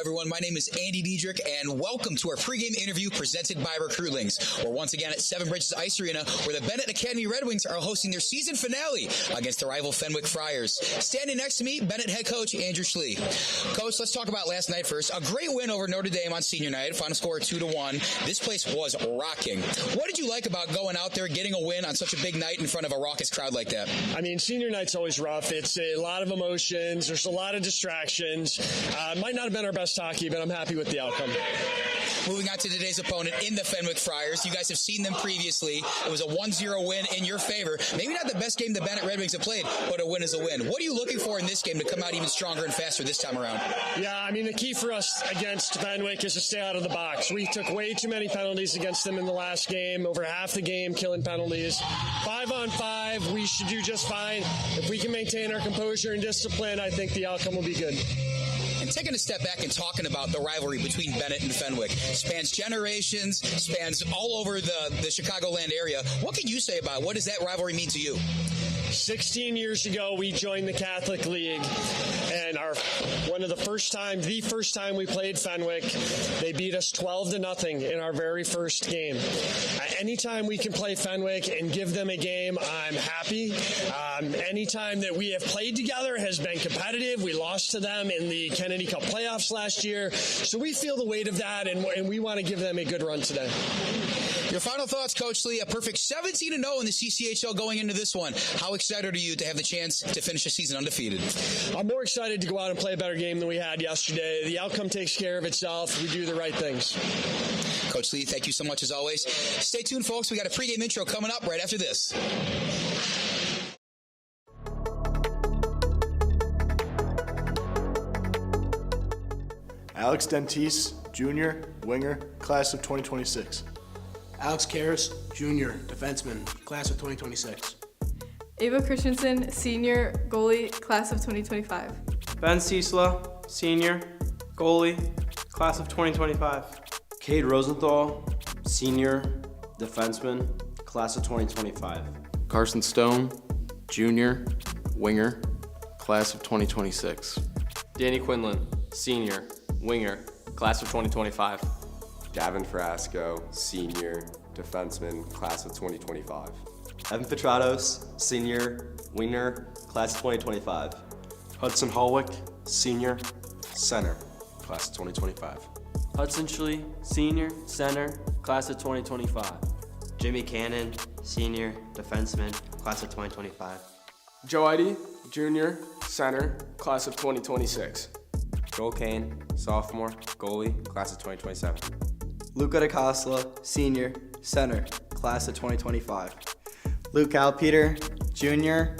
everyone. My name is Andy Diedrich, and welcome to our pregame interview presented by Recruitlings. We're once again at Seven Bridges Ice Arena, where the Benet Academy Red Wings are hosting their season finale against the rival Fenwick Friars. Standing next to me, Benet head coach Andrew Schlie. Coach, let's talk about last night first. A great win over Notre Dame on senior night. Final score 2-1. This place was rocking. What did you like about going out there, getting a win on such a big night in front of a raucous crowd like that? I mean, senior night's always rough. It's a lot of emotions. There's a lot of distractions. Might not have been our best hockey, but I'm happy with the outcome. Moving on to today's opponent in the Fenwick Friars. You guys have seen them previously. It was a 1-0 win in your favor. Maybe not the best game the Benet Red Wings have played, but a win is a win. What are you looking for in this game to come out even stronger and faster this time around? Yeah, I mean, the key for us against Fenwick is to stay out of the box. We took way too many penalties against them in the last game, over half the game killing penalties. 5-on-5, we should do just fine. If we can maintain our composure and discipline, I think the outcome will be good. And taking a step back and talking about the rivalry between Benet and Fenwick, spans generations, spans all over the Chicagoland area. What can you say about it? What does that rivalry mean to you? 16 years ago, we joined the Catholic League, and the first time we played Fenwick, they beat us 12-0 in our very first game. Anytime we can play Fenwick and give them a game, I'm happy. Anytime that we have played together has been competitive. We lost to them in the Kennedy Cup playoffs last year, so we feel the weight of that, and we want to give them a good run today. Your final thoughts, Coach Schlie. A perfect 17-0 in the CCHL going into this one. How excited are you to have the chance to finish the season undefeated? I'm more excited to go out and play a better game than we had yesterday. The outcome takes care of itself. We do the right things. Coach Schlie, thank you so much as always. Stay tuned, folks. We got a pregame intro coming up right after this. Alex Dentice, Jr., winger, class of 2026. Alex Karras, Jr., defenseman, class of 2026. Ava Christensen, Senior, goalie, class of 2025. Ben Ciesla, Senior, goalie, class of 2025. Cade Rosenthal, Senior, defenseman, class of 2025. Carson Stone, Junior, winger, class of 2026. Danny Quinlan, Senior, winger, class of 2025. Gavin Frasco, Senior, defenseman, class of 2025. Evan Petratos, Senior, winger, class of 2025. Hudson Holwick, Senior, center, class of 2025. Hudson Schlie, Senior, center, class of 2025. Jimmy Cannon, Senior, defenseman, class of 2025. Joe Ihde, Junior, center, class of 2026. Joel Koehn, sophomore, goalie, class of 2027. Luca DiCosola, Senior, center, class of 2025. Luca Alpeter, Junior,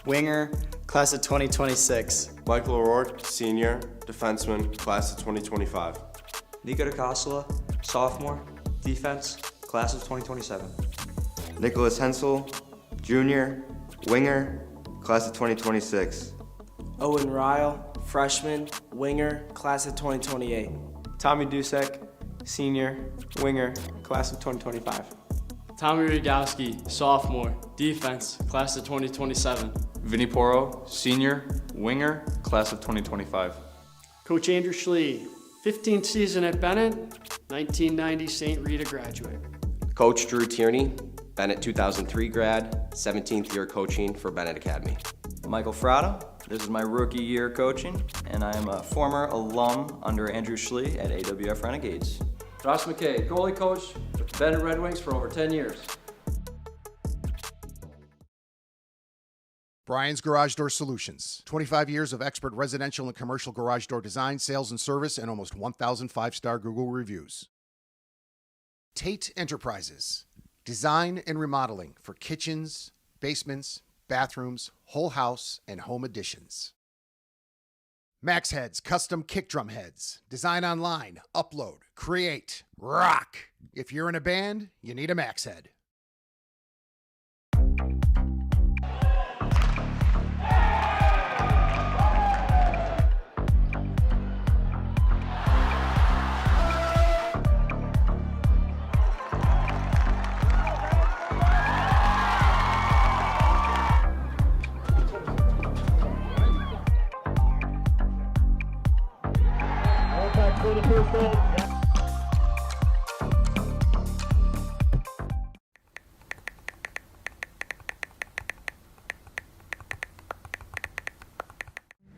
winger, class of 2026. Michael O'Rourke, Senior, defenseman, class of 2025. Nico DiCosola, sophomore, defense, class of 2027. Nikolas Hensel, Junior, winger, class of 2026. Owen Ryle, freshman, winger, class of 2028. Tommy Dusek, senior, winger, class of 2025. Tommy Rogowski, sophomore, defense, class of 2027. Vinny Poro, senior, winger, class of 2025. Coach Andrew Schlie, 15th season at Benet, 1990 St. Rita graduate. Coach Drew Tierney, Benet 2003 grad, 17th year coaching for Benet Academy. Michael Frada, this is my rookie year coaching, and I am a former alum under Andrew Schlie at AWF Renegades. Ross McKay, goalie coach with the Benet Red Wings for over 10 years. Brian's Garage Door Solutions. 25 years of expert residential and commercial garage door design, sales, and service, and almost 1,000 5-star Google reviews. Tate Enterprises. Design and remodeling for kitchens, basements, bathrooms, whole house, and home additions. Max Heads Custom Kick Drum Heads. Design online, upload, create, rock. If you're in a band, you need a Max Head. contact for the first goal.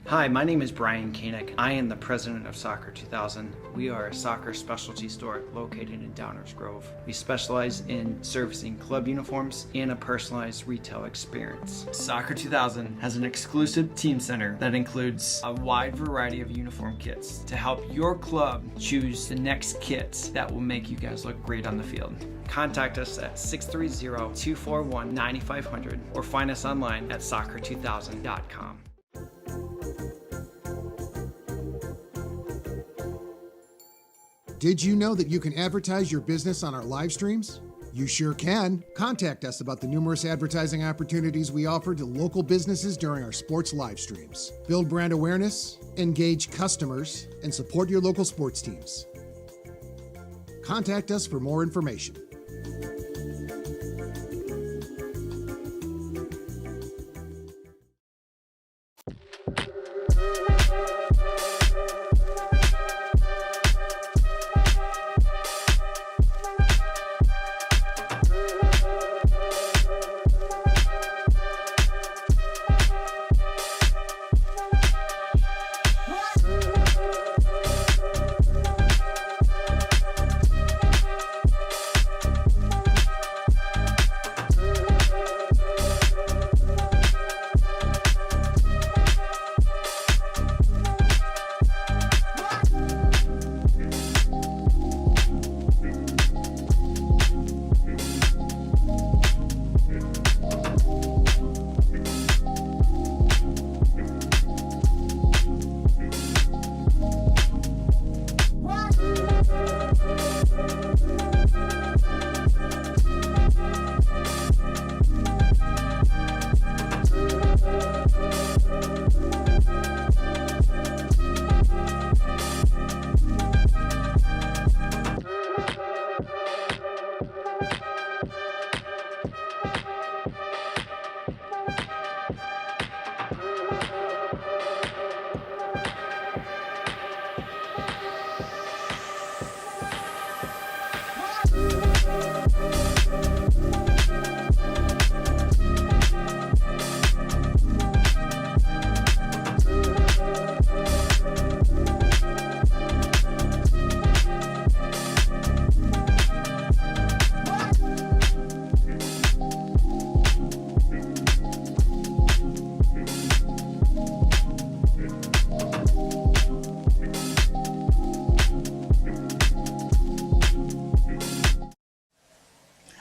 Hi, my name is Brian Koehn. I am the president of Soccer 2000. We are a soccer specialty store located in Downers Grove. We specialize in servicing club uniforms and a personalized retail experience. Soccer 2000 has an exclusive team center that includes a wide variety of uniform kits to help your club choose the next kits that will make you guys look great on the field. Contact us at 630-241-9500 or find us online at soccer2000.com. Did you know that you can advertise your business on our live streams? You sure can. Contact us about the numerous advertising opportunities we offer to local businesses during our sports live streams. Build brand awareness, engage customers, and support your local sports teams. Contact us for more information.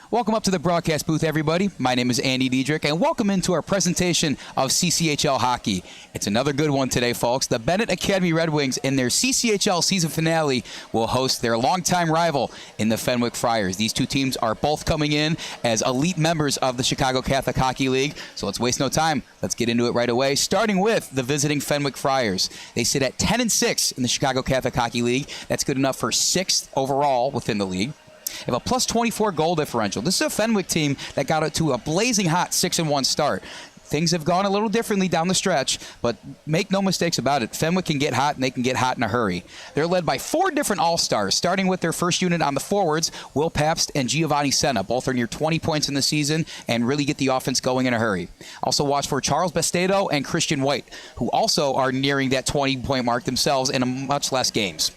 Welcome up to the broadcast booth, everybody. My name is Andy Diedrich, and welcome into our presentation of CCHL hockey. It's another good one today, folks. The Benet Academy Red Wings, in their CCHL season finale, will host their longtime rival in the Fenwick Friars. These two teams are both coming in as elite members of the Chicago Catholic Hockey League, so let's waste no time. Let's get into it right away, starting with the visiting Fenwick Friars. They sit at 10-6 in the Chicago Catholic Hockey League. That's good enough for 6th overall within the league. They have a plus 24 goal differential. This is a Fenwick team that got it to a blazing hot 6-1 start. Things have gone a little differently down the stretch, but make no mistakes about it. Fenwick can get hot, and they can get hot in a hurry. They're led by 4 different all-stars, starting with their first unit on the forwards, Will Pabst and Giovanni Senna. Both are near 20 points in the season and really get the offense going in a hurry. Also watch for Charles Bastedo and Christian White, who also are nearing that 20-point mark themselves in much less games.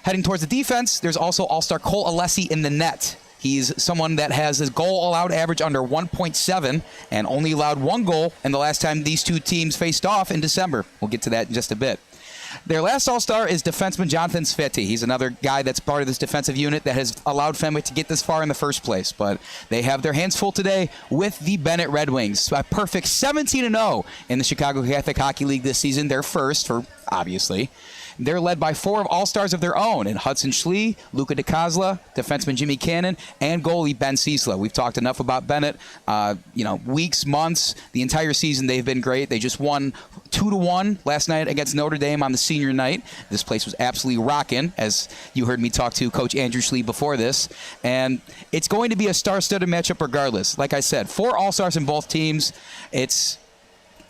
Heading towards the defense, there's also all-star Cole Alessi in the net. He's someone that has his goal allowed average under 1.7 and only allowed 1 goal in the last time these two teams faced off in December. We'll get to that in just a bit. Their last all-star is defenseman Jonathan Sveti. He's another guy that's part of this defensive unit that has allowed Fenwick to get this far in the first place. But they have their hands full today with the Benet Red Wings. A perfect 17-0 in the Chicago Catholic Hockey League this season. They're first, for obviously. They're led by 4 all-stars of their own in Hudson Schlie, Luca DiCosola, defenseman Jimmy Cannon, and goalie Ben Ciesla. We've talked enough about Benet. Weeks, months, the entire season they've been great. They just won 2-1 last night against Notre Dame on the senior night. This place was absolutely rocking, as you heard me talk to Coach Andrew Schlie before this. And it's going to be a star-studded matchup regardless. Like I said, 4 all-stars in both teams. It's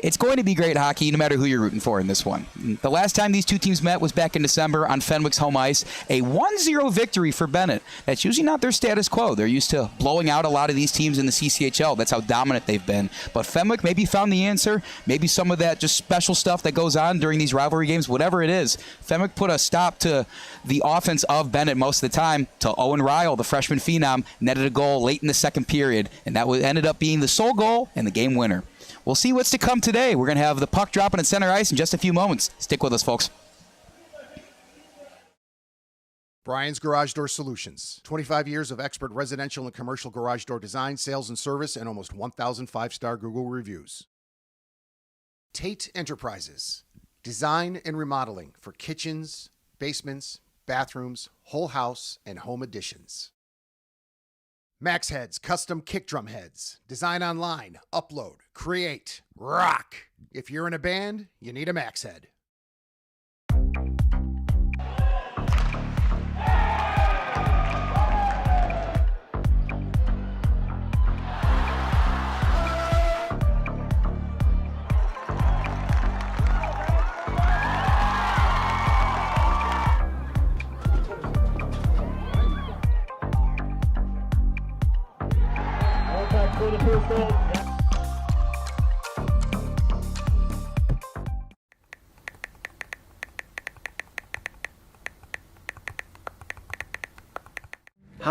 It's going to be great hockey no matter who you're rooting for in this one. The last time these two teams met was back in December on Fenwick's home ice, a 1-0 victory for Benet. That's usually not their status quo. They're used to blowing out a lot of these teams in the CCHL. That's how dominant they've been. But Fenwick maybe found the answer, maybe some of that just special stuff that goes on during these rivalry games, whatever it is. Fenwick put a stop to the offense of Benet most of the time, till Owen Ryle, the freshman phenom, netted a goal late in the second period, and that ended up being the sole goal and the game winner. We'll see what's to come today. We're going to have the puck dropping at center ice in just a few moments. Stick with us, folks. Brian's Garage Door Solutions. 25 years of expert residential and commercial garage door design, sales, and service, and almost 1,000 five-star Google reviews. Tate Enterprises. Design and remodeling for kitchens, basements, bathrooms, whole house, and home additions. Max Heads, custom kick drum heads. Design online, upload, create, rock. If you're in a band, you need a Max Head.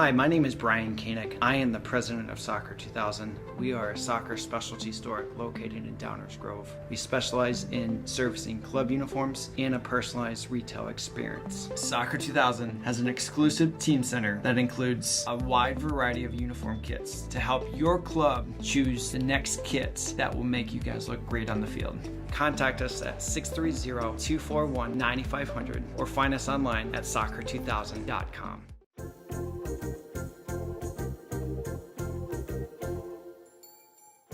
Hi, my name is Brian Koehn. I am the president of Soccer 2000. We are a soccer specialty store located in Downers Grove. We specialize in servicing club uniforms and a personalized retail experience. Soccer 2000 has an exclusive team center that includes a wide variety of uniform kits to help your club choose the next kits that will make you guys look great on the field. Contact us at 630-241-9500 or find us online at soccer2000.com.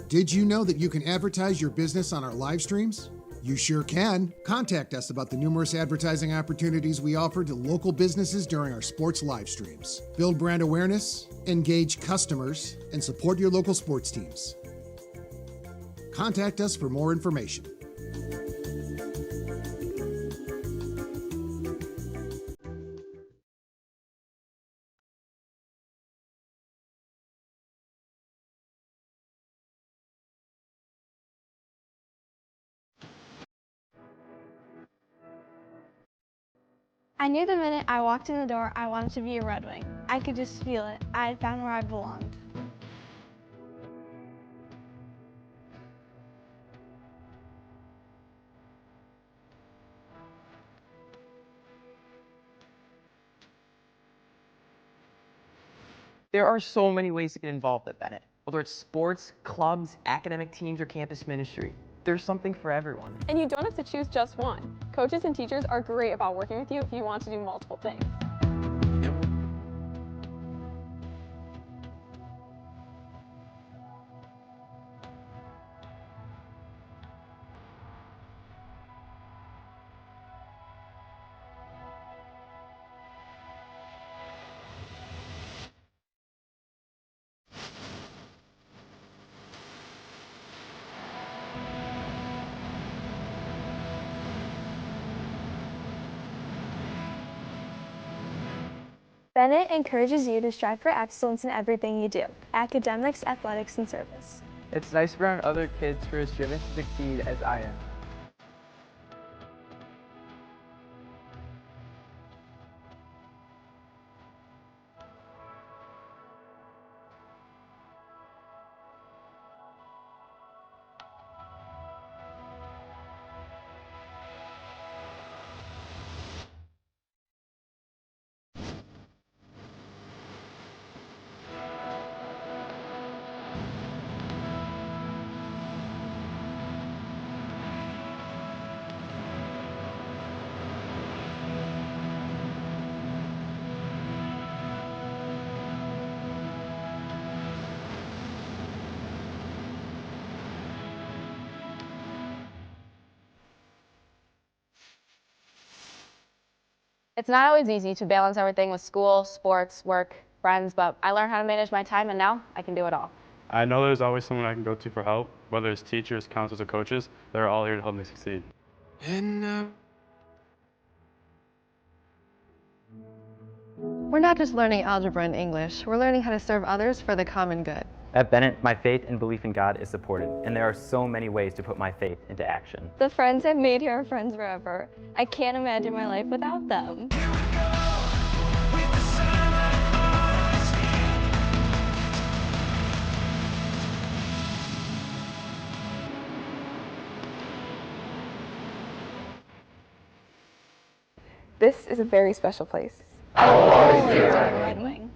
Did you know that you can advertise your business on our live streams? You sure can. Contact us about the numerous advertising opportunities we offer to local businesses during our sports live streams. Build brand awareness, engage customers, and support your local sports teams. Contact us for more information. I knew the minute I walked in the door I wanted to be a Red Wing. I could just feel it. I had found where I belonged. There are so many ways to get involved at Benet, whether it's sports, clubs, academic teams, or campus ministry. There's something for everyone. And you don't have to choose just one. Coaches and teachers are great about working with you if you want to do multiple things. Benet encourages you to strive for excellence in everything you do, academics, athletics, and service. It's nice to be around other kids who are as driven to succeed as I am. It's not always easy to balance everything with school, sports, work, friends, but I learned how to manage my time and now I can do it all. I know there's always someone I can go to for help, whether it's teachers, counselors, or coaches. They're all here to help me succeed. We're not just learning algebra and English, we're learning how to serve others for the common good. At Benet, my faith and belief in God is supported, and there are so many ways to put my faith into action. The friends I've made here are friends forever. I can't imagine my life without them. This is a very special place. Red Wing.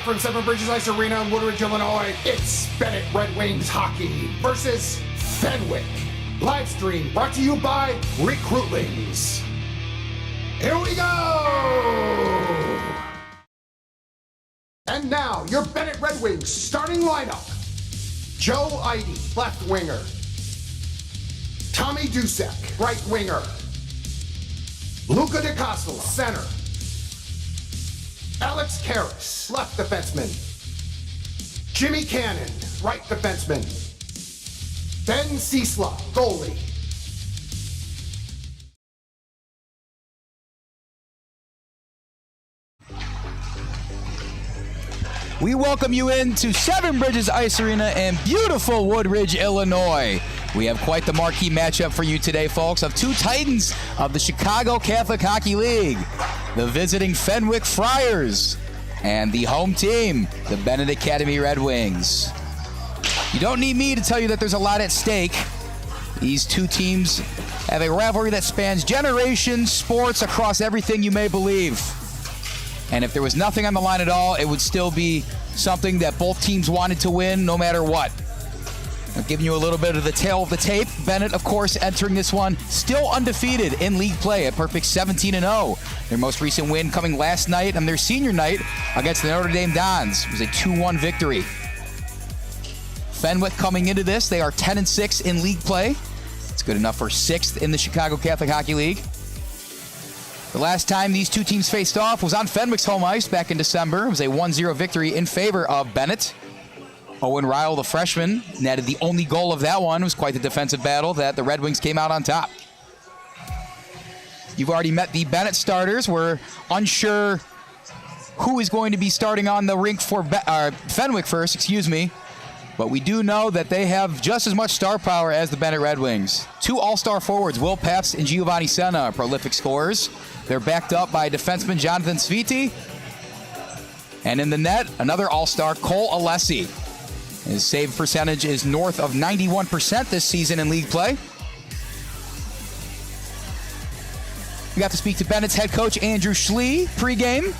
Live from Seven Bridges Ice Arena in Woodridge, Illinois, it's Benet Red Wings Hockey versus Fenwick. Livestream brought to you by Recruitlings. Here we go! And now, your Benet Red Wings starting lineup. Joe Ihde, left winger. Tommy Dusek, right winger. Luca DiCosola, center. Alex Karras, left defenseman. Jimmy Cannon, right defenseman. Ben Ciesla, goalie. We welcome you into Seven Bridges Ice Arena in beautiful Woodridge, Illinois. We have quite the marquee matchup for you today, folks, of two titans of the Chicago Catholic Hockey League, the visiting Fenwick Friars and the home team, the Benet Academy Red Wings. You don't need me to tell you that there's a lot at stake. These two teams have a rivalry that spans generations, sports, across everything you may believe. And if there was nothing on the line at all, it would still be something that both teams wanted to win no matter what. I'm giving you a little bit of the tail of the tape. Benet, of course, entering this one still undefeated in league play, a perfect 17-0. Their most recent win coming last night on their senior night against the Notre Dame Dons. It was a 2-1 victory. Fenwick coming into this, they are 10-6 in league play. It's good enough for 6th in the Chicago Catholic Hockey League. The last time these two teams faced off was on Fenwick's home ice back in December. It was a 1-0 victory in favor of Benet. Owen, Ryle, the freshman, netted the only goal of that one. It was quite the defensive battle that the Red Wings came out on top. You've already met the Benet starters. We're unsure who is going to be starting on the rink for Fenwick first, but we do know that they have just as much star power as the Benet Red Wings. Two all-star forwards, Will Pabst and Giovanni Senna, are prolific scorers. They're backed up by defenseman Jonathan Sviti. And in the net, another all-star, Cole Alessi. His save percentage is north of 91% this season in league play. We got to speak to Benet's head coach, Andrew Schlie, pregame.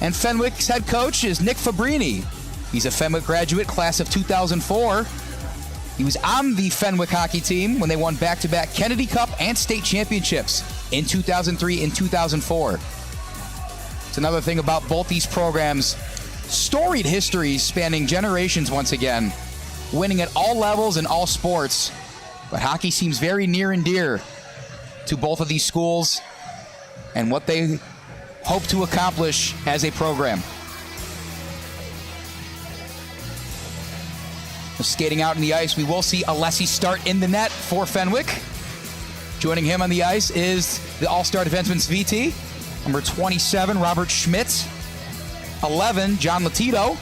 And Fenwick's head coach is Nick Fabrini. He's a Fenwick graduate, class of 2004. He was on the Fenwick hockey team when they won back-to-back Kennedy Cup and state championships in 2003 and 2004. It's another thing about both these programs. Storied histories spanning generations once again, winning at all levels in all sports. But hockey seems very near and dear to both of these schools and what they hope to accomplish as a program. Skating out in the ice, we will see Alessi start in the net for Fenwick. Joining him on the ice is the all-star defenseman Sviti, number 27, Robert Schmidt, 11, John Latito,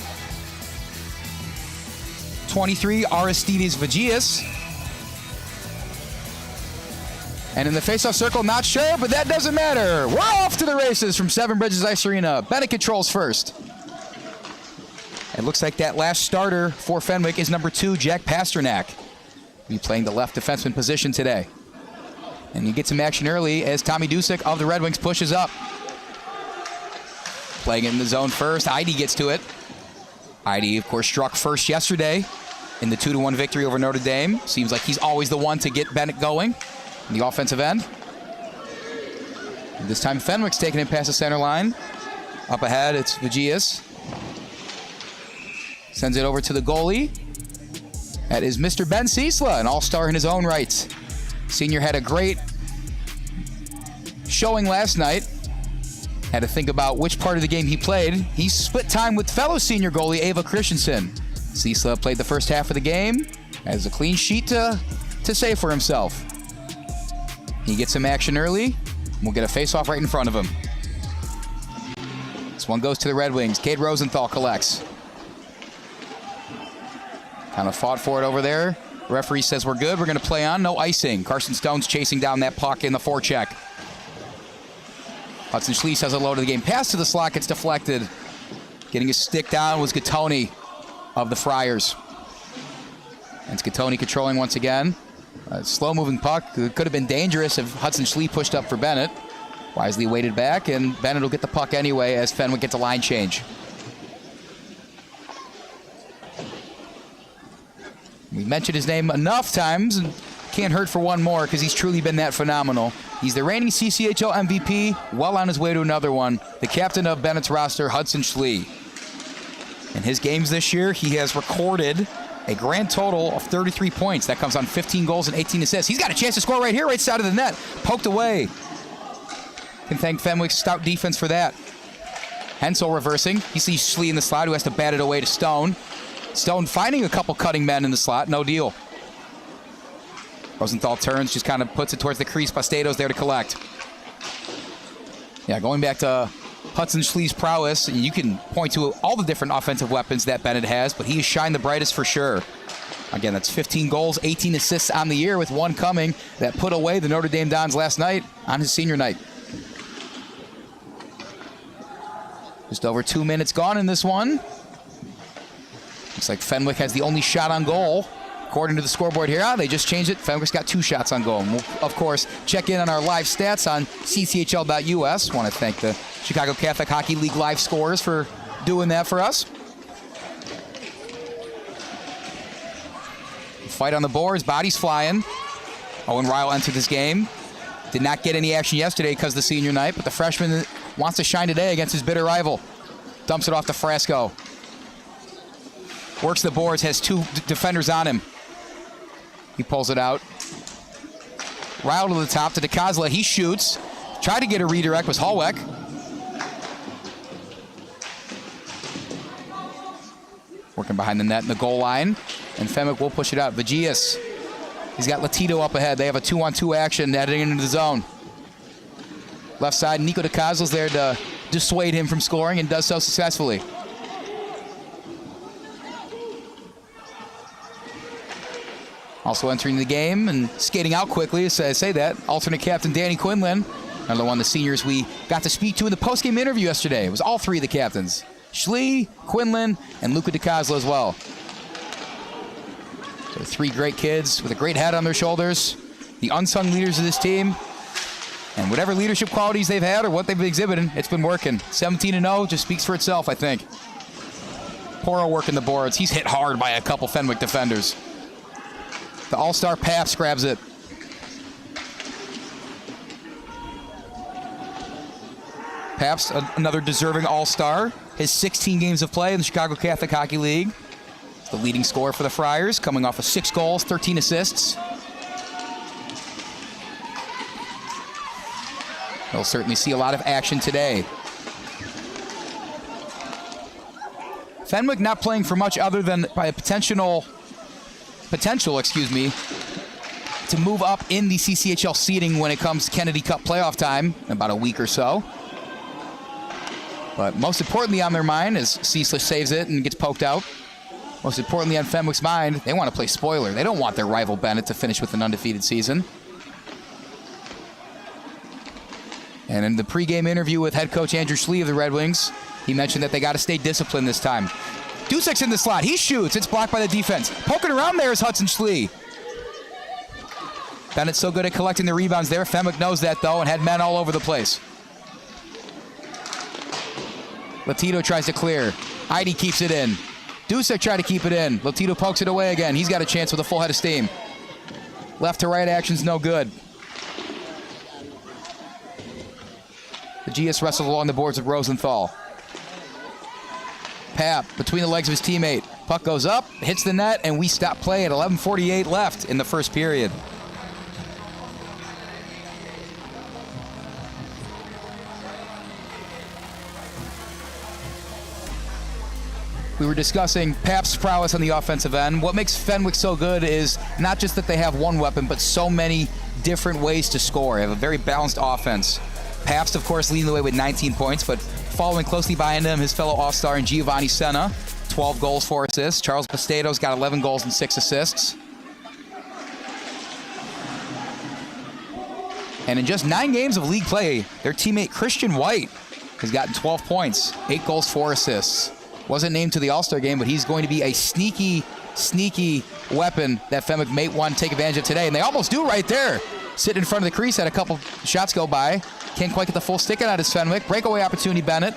23, Aristides Vagias, and in the face-off circle, not sure, but that doesn't matter. We're off to the races from Seven Bridges Ice Arena. Benet controls first. It looks like that last starter for Fenwick is number 2, Jack Pasternak. He'll be playing the left defenseman position today. And he gets some action early as Tommy Dusek of the Red Wings pushes up. Playing it in the zone first. Ihde gets to it. Ihde, of course, struck first yesterday in the 2-1 victory over Notre Dame. Seems like he's always the one to get Benet going in the offensive end. And this time Fenwick's taking it past the center line. Up ahead, it's Vagias. Sends it over to the goalie. That is Mr. Ben Ciesla, an all-star in his own right. Senior had a great showing last night. Had to think about which part of the game he played. He split time with fellow senior goalie Ava Christensen. Ciesla played the first half of the game. Has a clean sheet to say for himself. He gets some action early. We'll get a face-off right in front of him. This one goes to the Red Wings. Cade Rosenthal collects. Kind of fought for it over there. Referee says we're good. We're going to play on. No icing. Carson Stone's chasing down that puck in the forecheck. Hudson Schlie says hello to the game. Pass to the slot gets deflected. Getting his stick down was Gattoni of the Friars. And it's Gattoni controlling once again. A slow-moving puck. It could have been dangerous if Hudson Schlie pushed up for Benet. Wisely waited back, and Benet will get the puck anyway as Fenwick gets a line change. We mentioned his name enough times, and can't hurt for one more because he's truly been that phenomenal. He's the reigning CCHL MVP, well on his way to another one. The captain of Bennett's roster, Hudson Schlie. In his games this year, he has recorded a grand total of 33 points. That comes on 15 goals and 18 assists. He's got a chance to score right here, right side of the net. Poked away. Can thank Fenwick's stout defense for that. Hensel reversing. He sees Schlie in the slot, who has to bat it away to Stone. Stone finding a couple cutting men in the slot. No deal. Rosenthal turns, just kind of puts it towards the crease. Petratos there to collect. Yeah, going back to Hudson Schlie's prowess, you can point to all the different offensive weapons that Bennett has, but he has shined the brightest for sure. Again, that's 15 goals, 18 assists on the year, with one coming that put away the Notre Dame Dons last night on his senior night. Just over 2 minutes gone in this one. Looks like Fenwick has the only shot on goal. According to the scoreboard here, they just changed it. Fenwick's got 2 shots on goal. And we'll, of course, check in on our live stats on cchl.us. Want to thank the Chicago Catholic Hockey League live scorers for doing that for us. Fight on the boards, bodies flying. Owen Ryle entered this game. Did not get any action yesterday because of the senior night, but the freshman wants to shine today against his bitter rival. Dumps it off to Frasco. Works the boards, has 2 defenders on him. He pulls it out. Ryle to the top to DiCosola. He shoots. Tried to get a redirect, was Hallweck. Working behind the net in the goal line. And Fenwick will push it out. Vagias. He's got Latito up ahead. They have a 2-on-2 action heading into the zone. Left side, Nico DiCosola's there to dissuade him from scoring and does so successfully. Also entering the game and skating out quickly, as I say that, alternate captain Danny Quinlan. Another one of the seniors we got to speak to in the post-game interview yesterday. It was all 3 of the captains. Schlie, Quinlan, and Luca DiCosola as well. So 3 great kids with a great head on their shoulders. The unsung leaders of this team. And whatever leadership qualities they've had or what they've been exhibiting, it's been working. 17-0 just speaks for itself, I think. Poro working the boards. He's hit hard by a couple Fenwick defenders. The all-star Paps grabs it. Paps, another deserving all-star. His 16 games of play in the Chicago Catholic Hockey League. The leading scorer for the Friars, coming off of 6 goals, 13 assists. He'll certainly see a lot of action today. Fenwick not playing for much other than by a potential, to move up in the CCHL seeding when it comes to Kennedy Cup playoff time in about a week or so. But most importantly on their mind, as Ciesla saves it and gets poked out, most importantly on Fenwick's mind, they want to play spoiler. They don't want their rival Bennett to finish with an undefeated season. And in the pregame interview with head coach Andrew Schlie of the Red Wings, he mentioned that they got to stay disciplined this time. Dusek's in the slot. He shoots. It's blocked by the defense. Poking around there is Hudson Schlie. Bennett's so good at collecting the rebounds there. Fenwick knows that, though, and had men all over the place. Latito tries to clear. Ihde keeps it in. Dusek tried to keep it in. Latito pokes it away again. He's got a chance with a full head of steam. Left to right action's no good. The GS wrestles along the boards of Rosenthal. Pap between the legs of his teammate. Puck goes up, hits the net, and we stop play at 11:48 left in the first period. We were discussing Pap's prowess on the offensive end. What makes Fenwick so good is not just that they have one weapon, but so many different ways to score. They have a very balanced offense. Pabst, of course, leading the way with 19 points, but following closely behind him, his fellow All-Star in Giovanni Senna, 12 goals, 4 assists. Charles Petratos got 11 goals and 6 assists. And in just 9 games of league play, their teammate Christian White has gotten 12 points, 8 goals, 4 assists. Wasn't named to the All-Star game, but he's going to be a sneaky weapon that Fenwick may want to take advantage of today. And they almost do right there. Sitting in front of the crease, had a couple shots go by. Can't quite get the full stick out of his Fenwick. Breakaway opportunity, Bennett.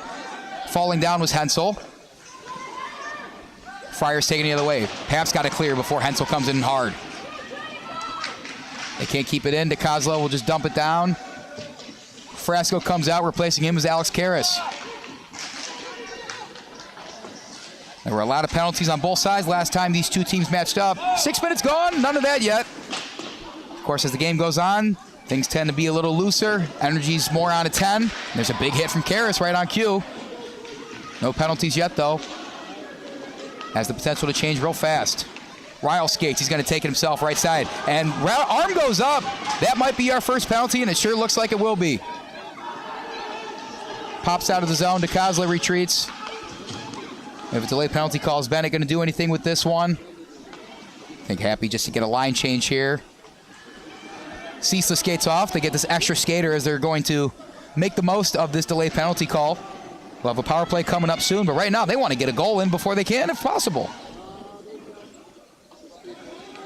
Falling down was Hensel. Friars taking the other way. Pap's got to clear before Hensel comes in hard. They can't keep it in. DiCosola will just dump it down. Frasco comes out. Replacing him is Alex Karras. There were a lot of penalties on both sides last time these two teams matched up. 6 minutes gone. None of that yet. Of course, as the game goes on, things tend to be a little looser. Energy's more on a 10. There's a big hit from Karras right on cue. No penalties yet, though. Has the potential to change real fast. Ryle skates. He's going to take it himself right side. And arm goes up. That might be our first penalty, and it sure looks like it will be. Pops out of the zone. DiCosola retreats. If a delayed penalty call, is Benet going to do anything with this one? I think happy just to get a line change here. Ciesla skates off. They get this extra skater as they're going to make the most of this delayed penalty call. We'll have a power play coming up soon, but right now they want to get a goal in before they can, if possible.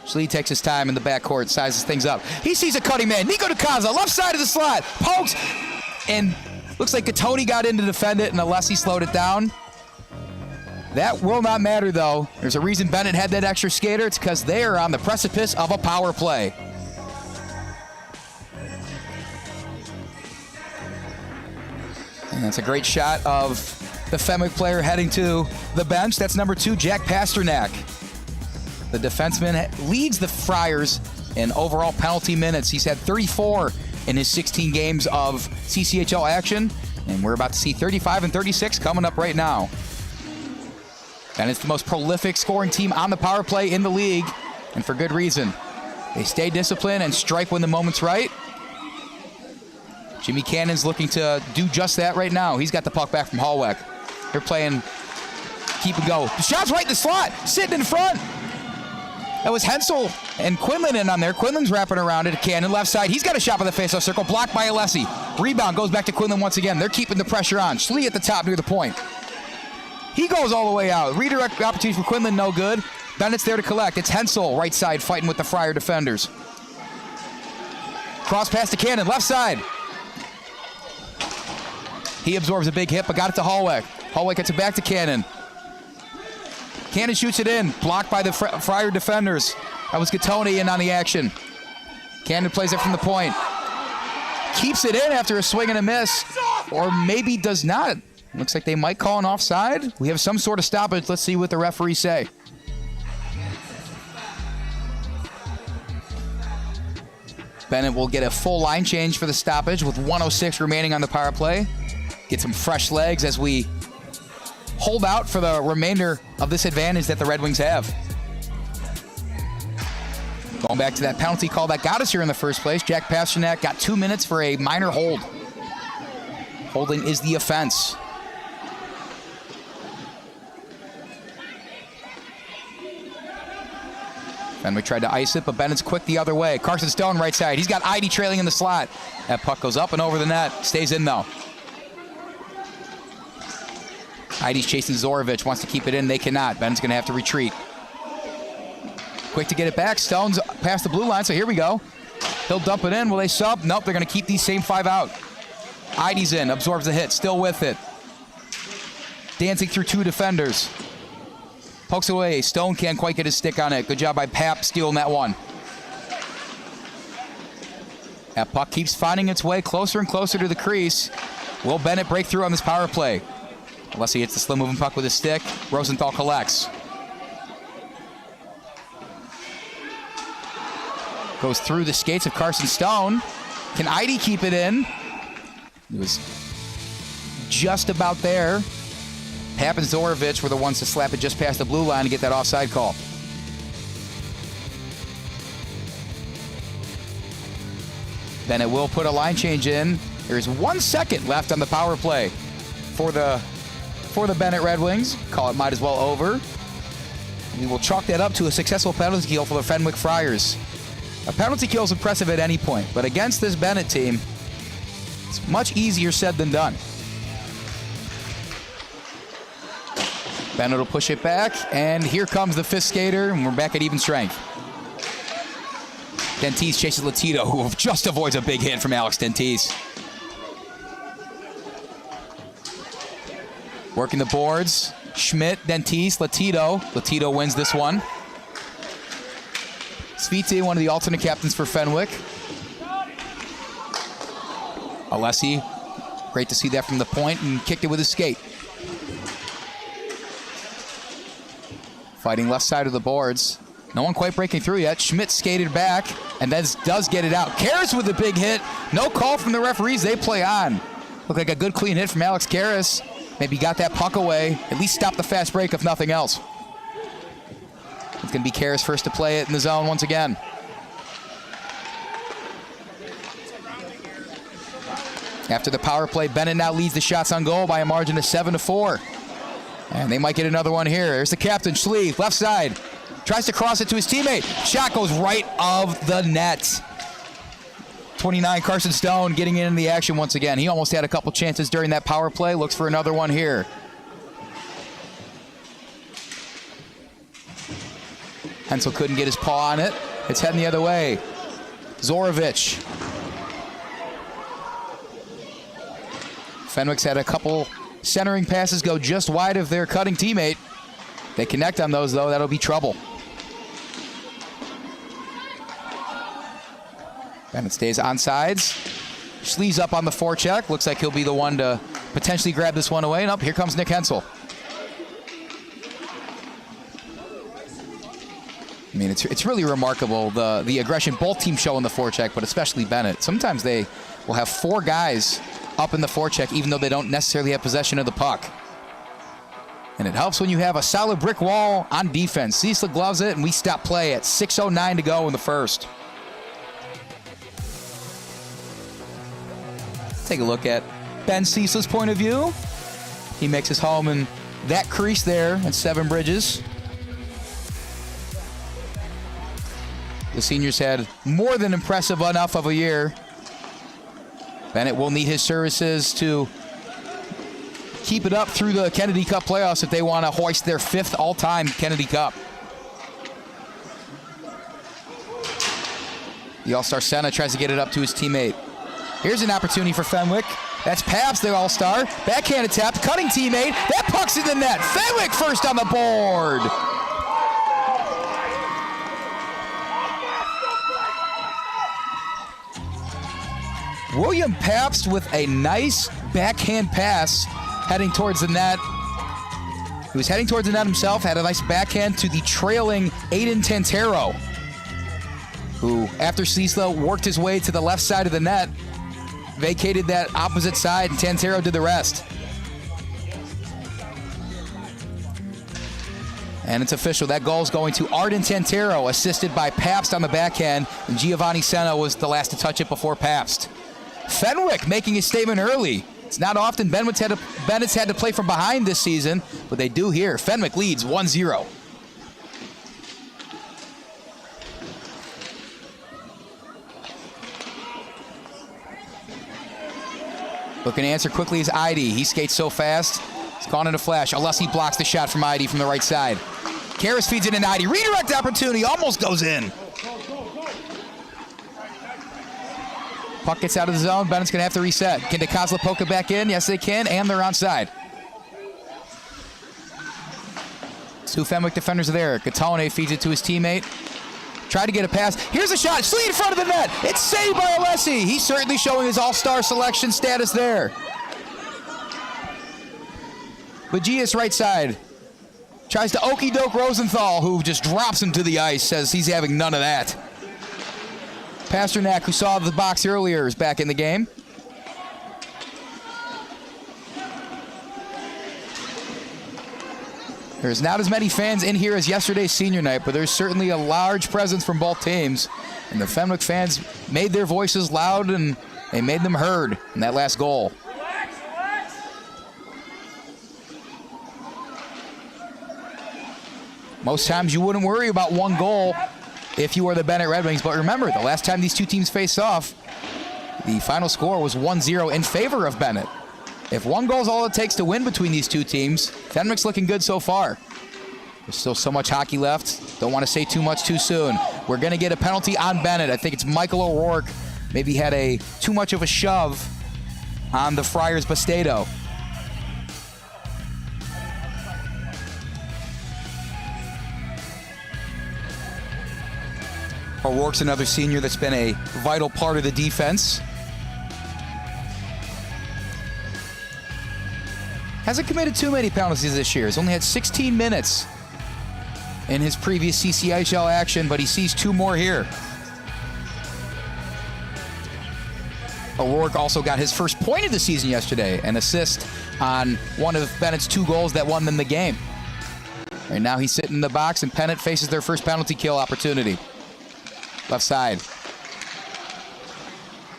Schlie takes his time in the backcourt, sizes things up. He sees a cutting man. Nico DiCosola, left side of the slot, pokes, and looks like Tony got in to defend it, and Alessi slowed it down. That will not matter, though. There's a reason Benet had that extra skater. It's because they are on the precipice of a power play. And that's a great shot of the Fenwick player heading to the bench. That's number 2, Jack Pasternak. The defenseman leads the Friars in overall penalty minutes. He's had 34 in his 16 games of CCHL action, and we're about to see 35 and 36 coming up right now. And it's the most prolific scoring team on the power play in the league, and for good reason. They stay disciplined and strike when the moment's right. Jimmy Cannon's looking to do just that right now. He's got the puck back from Hallweck. They're playing keep and go. The shot's right in the slot, sitting in front. That was Hensel and Quinlan in on there. Quinlan's wrapping around it. Cannon left side. He's got a shot by the faceoff circle, blocked by Alessi. Rebound goes back to Quinlan once again. They're keeping the pressure on. Schlie at the top near the point. He goes all the way out. Redirect opportunity for Quinlan, no good. Bennett's there to collect. It's Hensel, right side, fighting with the Friar defenders. Cross pass to Cannon, left side. He absorbs a big hit, but got it to Hallweck. Hallweck gets it back to Cannon. Cannon shoots it in, blocked by the Friar defenders. That was Tony in on the action. Cannon plays it from the point. Keeps it in after a swing and a miss, or maybe does not. Looks like they might call an offside. We have some sort of stoppage. Let's see what the referees say. Benet will get a full line change for the stoppage with 1:06 remaining on the power play. Get some fresh legs as we hold out for the remainder of this advantage that the Red Wings have. Going back to that penalty call that got us here in the first place, Jack Pasternak got 2 minutes for a minor hold. Holding is the offense. Fenwick tried to ice it, but Bennett's quick the other way. Carson Stone right side. He's got Ihde trailing in the slot. That puck goes up and over the net. Stays in though. Ihde's chasing Zorovic, wants to keep it in. They cannot. Bennett's going to have to retreat. Quick to get it back. Stone's past the blue line, so here we go. He'll dump it in. Will they sub? Nope, they're going to keep these same 5 out. Ihde's in, absorbs the hit, still with it. Dancing through 2 defenders. Pokes away. Stone can't quite get his stick on it. Good job by Pap stealing that one. That puck keeps finding its way closer and closer to the crease. Will Benet break through on this power play? Unless he hits the slow-moving puck with his stick. Rosenthal collects. Goes through the skates of Carson Stone. Can Ihde keep it in? It was just about there. Pap and Zorovic were the ones to slap it just past the blue line to get that offside call. Benet will put a line change in. There's 1 second left on the power play for the Benet Red Wings. Call it might as well over. We will chalk that up to a successful penalty kill for the Fenwick Friars. A penalty kill is impressive at any point, but against this Benet team, it's much easier said than done. Benet will push it back, and here comes the 5th skater, and we're back at even strength. Dentice chases Latito, who just avoids a big hit from Alex Dentice. Working the boards. Schmidt, Dentice, Latito. Latito wins this one. Svite, one of the alternate captains for Fenwick. Alessi, great to see that from the point, and kicked it with his skate. Fighting left side of the boards. No one quite breaking through yet. Schmidt skated back and then does get it out. Karras with a big hit. No call from the referees. They play on. Looked like a good clean hit from Alex Karras. Maybe got that puck away. At least stop the fast break if nothing else. It's going to be Karras first to play it in the zone once again. After the power play, Benet now leads the shots on goal by a margin of 7-4. And they might get another one here. There's the captain, Schlie, left side. Tries to cross it to his teammate. Shot goes right of the net. 29, Carson Stone getting in the action once again. He almost had a couple chances during that power play. Looks for another one here. Hensel couldn't get his paw on it. It's heading the other way. Zorovic. Fenwick's had a couple centering passes go just wide of their cutting teammate. They connect on those, though. That'll be trouble. Benet stays on sides. Schlie's up on the forecheck. Looks like he'll be the one to potentially grab this one away. Nope, here comes Nick Hensel. I mean, it's really remarkable, the aggression both teams show in the forecheck, but especially Benet. Sometimes they will have 4 guys up in the forecheck, even though they don't necessarily have possession of the puck. And it helps when you have a solid brick wall on defense. Ciesla gloves it, and we stop play at 6:09 to go in the first. Take a look at Ben Ciesla's point of view. He makes his home in that crease there at Seven Bridges. The seniors had more than impressive enough of a year. Benet will need his services to keep it up through the Kennedy Cup playoffs if they want to hoist their 5th all-time Kennedy Cup. The All-Star Senna tries to get it up to his teammate. Here's an opportunity for Fenwick. That's Pabst, the All-Star. Backhand tap, cutting teammate. That puck's in the net. Fenwick first on the board. William Pabst with a nice backhand pass heading towards the net. He was heading towards the net himself, had a nice backhand to the trailing Aiden Tantero, who, after Ciesla worked his way to the left side of the net, vacated that opposite side, and Tantero did the rest. And it's official. That goal is going to Arden Tantero, assisted by Pabst on the backhand, and Giovanni Senna was the last to touch it before Pabst. Fenwick making a statement early. It's not often Benet's had to play from behind this season, but they do here. Fenwick leads 1-0. Looking to answer quickly is Ihde. He skates so fast. He's gone in a flash. Alessi blocks the shot from Ihde from the right side. Karras feeds it in Ihde. Redirect opportunity. Almost goes in. Puck gets out of the zone. Bennett's going to have to reset. Can DiCosola poke it back in? Yes, they can, and they're onside. 2 Fenwick defenders there. Gatone feeds it to his teammate. Tried to get a pass. Here's a shot. Schlie in front of the net. It's saved by Alessi. He's certainly showing his all-star selection status there. Bagias right side. Tries to okey-doke Rosenthal, who just drops him to the ice, says he's having none of that. Pasternak, who saw the box earlier, is back in the game. There's not as many fans in here as yesterday's senior night, but there's certainly a large presence from both teams. And the Fenwick fans made their voices loud, and they made them heard in that last goal. Most times you wouldn't worry about one goal if you were the Benet Red Wings, but remember, the last time these two teams faced off, the final score was 1-0 in favor of Benet. If one goal is all it takes to win between these two teams, Fenwick's looking good so far. There's still so much hockey left. Don't want to say too much too soon. We're going to get a penalty on Benet. I think it's Michael O'Rourke. Maybe had too much of a shove on the Friars Bastedo. O'Rourke's another senior that's been a vital part of the defense. Hasn't committed too many penalties this year. He's only had 16 minutes in his previous CCHL action, but he sees 2 more here. O'Rourke also got his first point of the season yesterday, an assist on one of Bennett's 2 goals that won them the game. Right now he's sitting in the box, and Bennett faces their first penalty kill opportunity. Left side.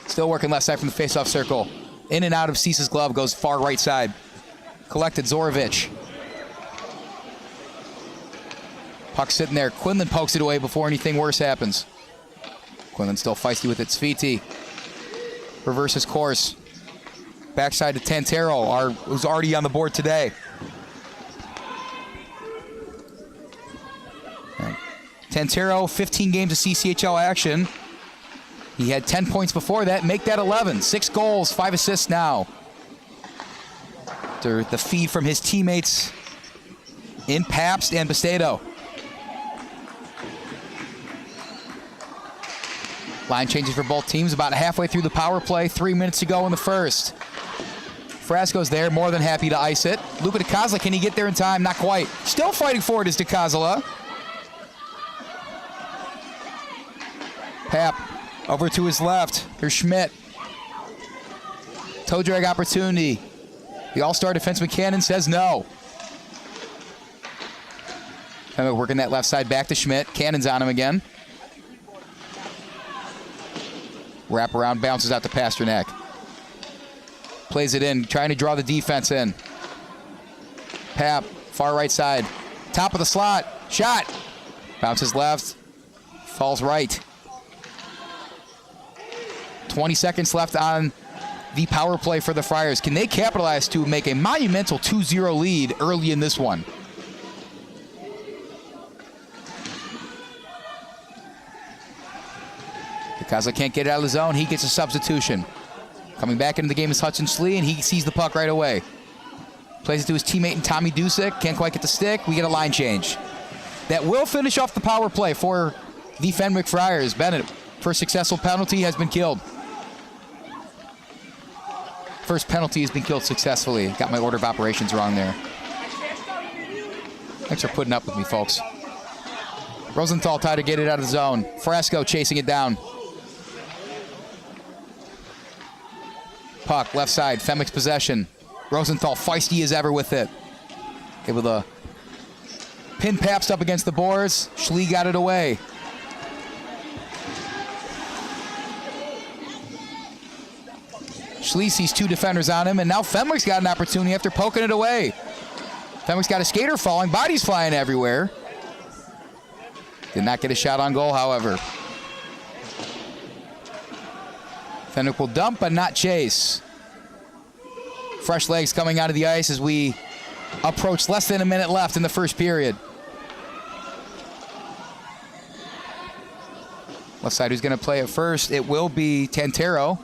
Still working left side from the face-off circle. In and out of Ciesła's glove, goes far right side. Collected Zorovic. Puck sitting there. Quinlan pokes it away before anything worse happens. Quinlan still feisty with it. Sviti reverses course. Backside to Tantero, who's already on the board today. Tantero, 15 games of CCHL action. He had 10 points before that. Make that 11. 6 goals, 5 assists now. After the feed from his teammates in Pabst and Bastedo. Line changes for both teams about halfway through the power play. 3 minutes to go in the first. Frasco's there, more than happy to ice it. Luca DiCosola, can he get there in time? Not quite. Still fighting for it is DiCosola. Pap over to his left. Here's Schmidt. Toe drag opportunity. The all-star defenseman Cannon says no. Fenwick working that left side back to Schmidt. Cannon's on him again. Wrap around, bounces out to Pasternak. Plays it in, trying to draw the defense in. Pap, far right side. Top of the slot. Shot. Bounces left. Falls right. 20 seconds left on the power play for the Friars. Can they capitalize to make a monumental 2-0 lead early in this one? DiCosola can't get it out of the zone. He gets a substitution. Coming back into the game is Hudson Schlie, and he sees the puck right away. Plays it to his teammate and Tommy Dusek. Can't quite get the stick. We get a line change. That will finish off the power play for the Fenwick Friars. Bennett, first successful penalty, has been killed. First penalty has been killed successfully. Got my order of operations wrong there. Thanks for putting up with me, folks. Rosenthal tried to get it out of the zone. Frasco chasing it down. Puck, left side, Fenwick's possession. Rosenthal, feisty as ever with it. Able to pin Pabst up against the boards. Schlie got it away. Schlie sees 2 defenders on him, and now Fenwick's got an opportunity after poking it away. Fenwick's got a skater falling, bodies flying everywhere. Did not get a shot on goal, however. Fenwick will dump, but not chase. Fresh legs coming out of the ice as we approach less than a minute left in the first period. Left side, who's going to play it first? It will be Tantero.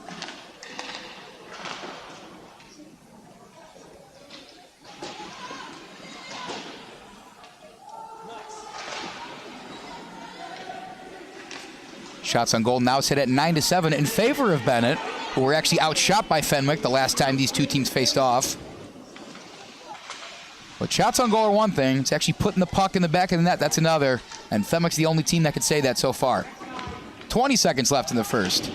Shots on goal now sit at 9-7 in favor of Bennett, who were actually outshot by Fenwick the last time these 2 teams faced off. But shots on goal are one thing. It's actually putting the puck in the back of the net. That's another. And Fenwick's the only team that could say that so far. 20 seconds left in the first.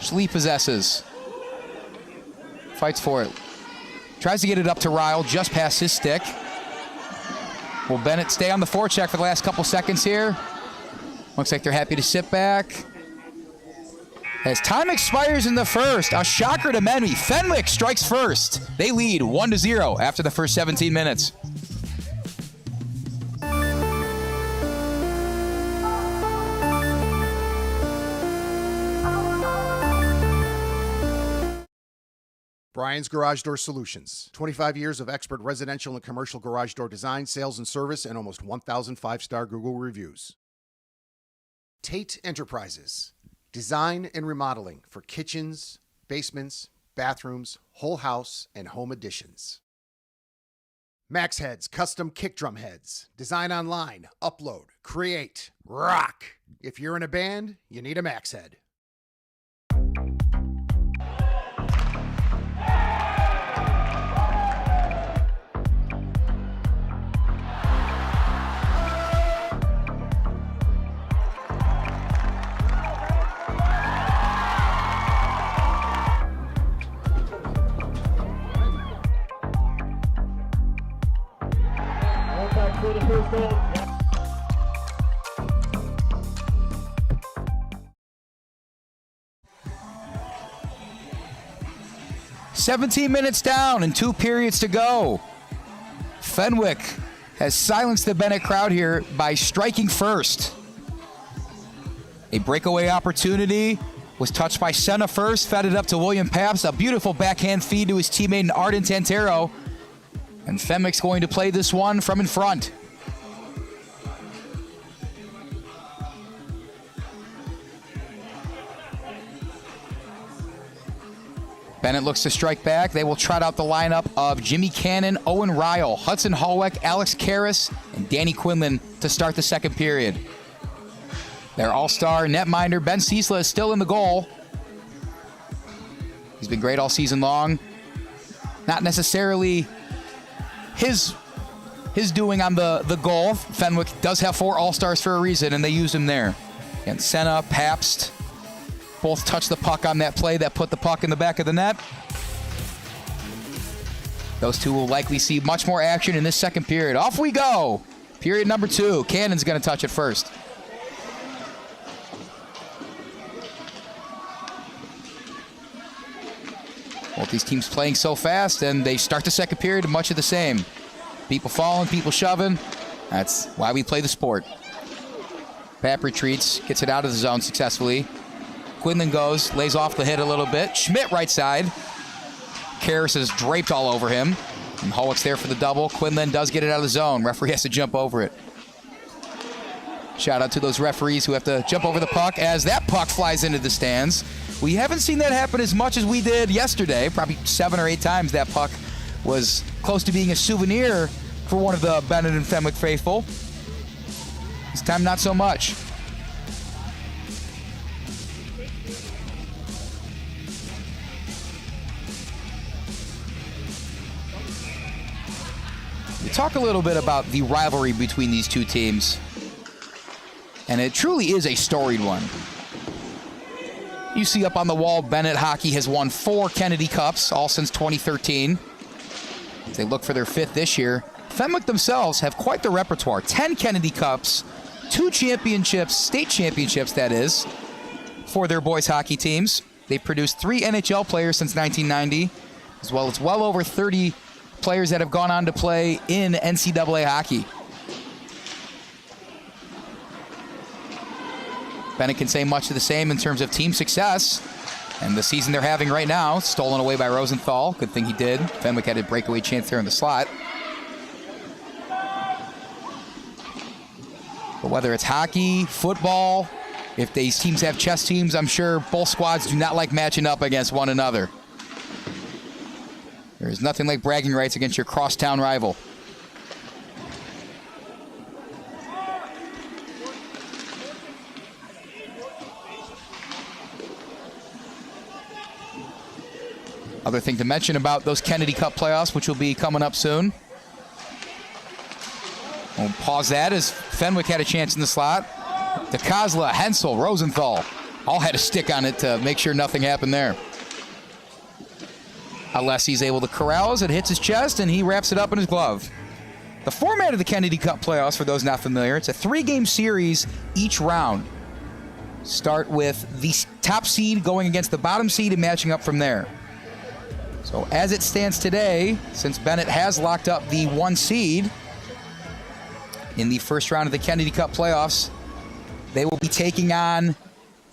Schlie possesses. Fights for it. Tries to get it up to Ryle, just past his stick. Will Bennett stay on the forecheck for the last couple seconds here? Looks like they're happy to sit back. As time expires in the first, a shocker to many. Fenwick strikes first. They lead 1-0 after the first 17 minutes. Brian's Garage Door Solutions. 25 years of expert residential and commercial garage door design, sales, and service, and almost 1,000 5-star Google reviews. Tate Enterprises. Design and remodeling for kitchens, basements, bathrooms, whole house, and home additions. Max Heads, custom kick drum heads. Design online, upload, create, rock. If you're in a band, you need a Max Head. For the first goal. 17 minutes down and 2 periods to go. Fenwick has silenced the Benet crowd here by striking first. A breakaway opportunity was touched by Senna first, fed it up to William Paps. A beautiful backhand feed to his teammate Arden Tantero. And Fenwick's going to play this one from in front. Benet looks to strike back. They will trot out the lineup of Jimmy Cannon, Owen Ryle, Hudson Hallweck, Alex Karras, and Danny Quinlan to start the second period. Their all-star netminder Ben Ciesla is still in the goal. He's been great all season long. Not necessarily his doing on the goal. Fenwick does have 4 all-stars for a reason, and they use him there. And Senna, Pabst, both touched the puck on that play that put the puck in the back of the net. Those two will likely see much more action in this second period. Off we go. Period number 2. Cannon's going to touch it first. Both these teams playing so fast, and they start the second period much of the same. People falling, people shoving. That's why we play the sport. Pap retreats, gets it out of the zone successfully. Quinlan goes, lays off the hit a little bit. Schmidt right side. Karras is draped all over him. And Hallweck's there for the double. Quinlan does get it out of the zone. Referee has to jump over it. Shout out to those referees who have to jump over the puck as that puck flies into the stands. We haven't seen that happen as much as we did yesterday. Probably 7 or 8 times that puck was close to being a souvenir for one of the Benet and Fenwick faithful. This time, not so much. We talk a little bit about the rivalry between these two teams, and it truly is a storied one. You see up on the wall, Benet Hockey has won 4 Kennedy Cups, all since 2013. As they look for their 5th this year. Fenwick themselves have quite the repertoire. 10 Kennedy Cups, 2 championships, state championships that is, for their boys hockey teams. They've produced 3 NHL players since 1990, as well as well over 30 players that have gone on to play in NCAA hockey. Benet can say much of the same in terms of team success. And the season they're having right now, stolen away by Rosenthal. Good thing he did. Fenwick had a breakaway chance there in the slot. But whether it's hockey, football, if these teams have chess teams, I'm sure both squads do not like matching up against one another. There's nothing like bragging rights against your crosstown rival. Other thing to mention about those Kennedy Cup playoffs, which will be coming up soon. We'll pause that as Fenwick had a chance in the slot. DiCosola, Hensel, Rosenthal all had a stick on it to make sure nothing happened there. Unless he's able to corral as it hits his chest and he wraps it up in his glove. The format of the Kennedy Cup playoffs, for those not familiar, it's a 3-game series each round. Start with the top seed going against the bottom seed and matching up from there. So as it stands today, since Benet has locked up the 1 seed in the first round of the Kennedy Cup playoffs, they will be taking on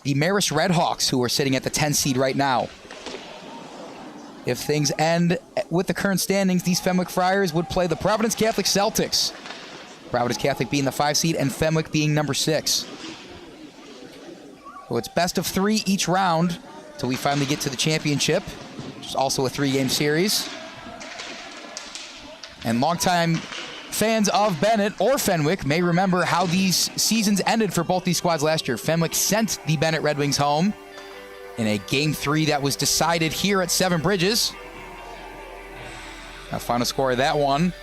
the Marist Redhawks, who are sitting at the 10 seed right now. If things end with the current standings, these Fenwick Friars would play the Providence Catholic Celtics. Providence Catholic being the 5 seed and Fenwick being number 6. So it's best of 3 each round until we finally get to the championship, which is also a 3-game series. And longtime fans of Benet or Fenwick may remember how these seasons ended for both these squads last year. Fenwick sent the Benet Red Wings home in a Game 3 that was decided here at Seven Bridges. The final score of that one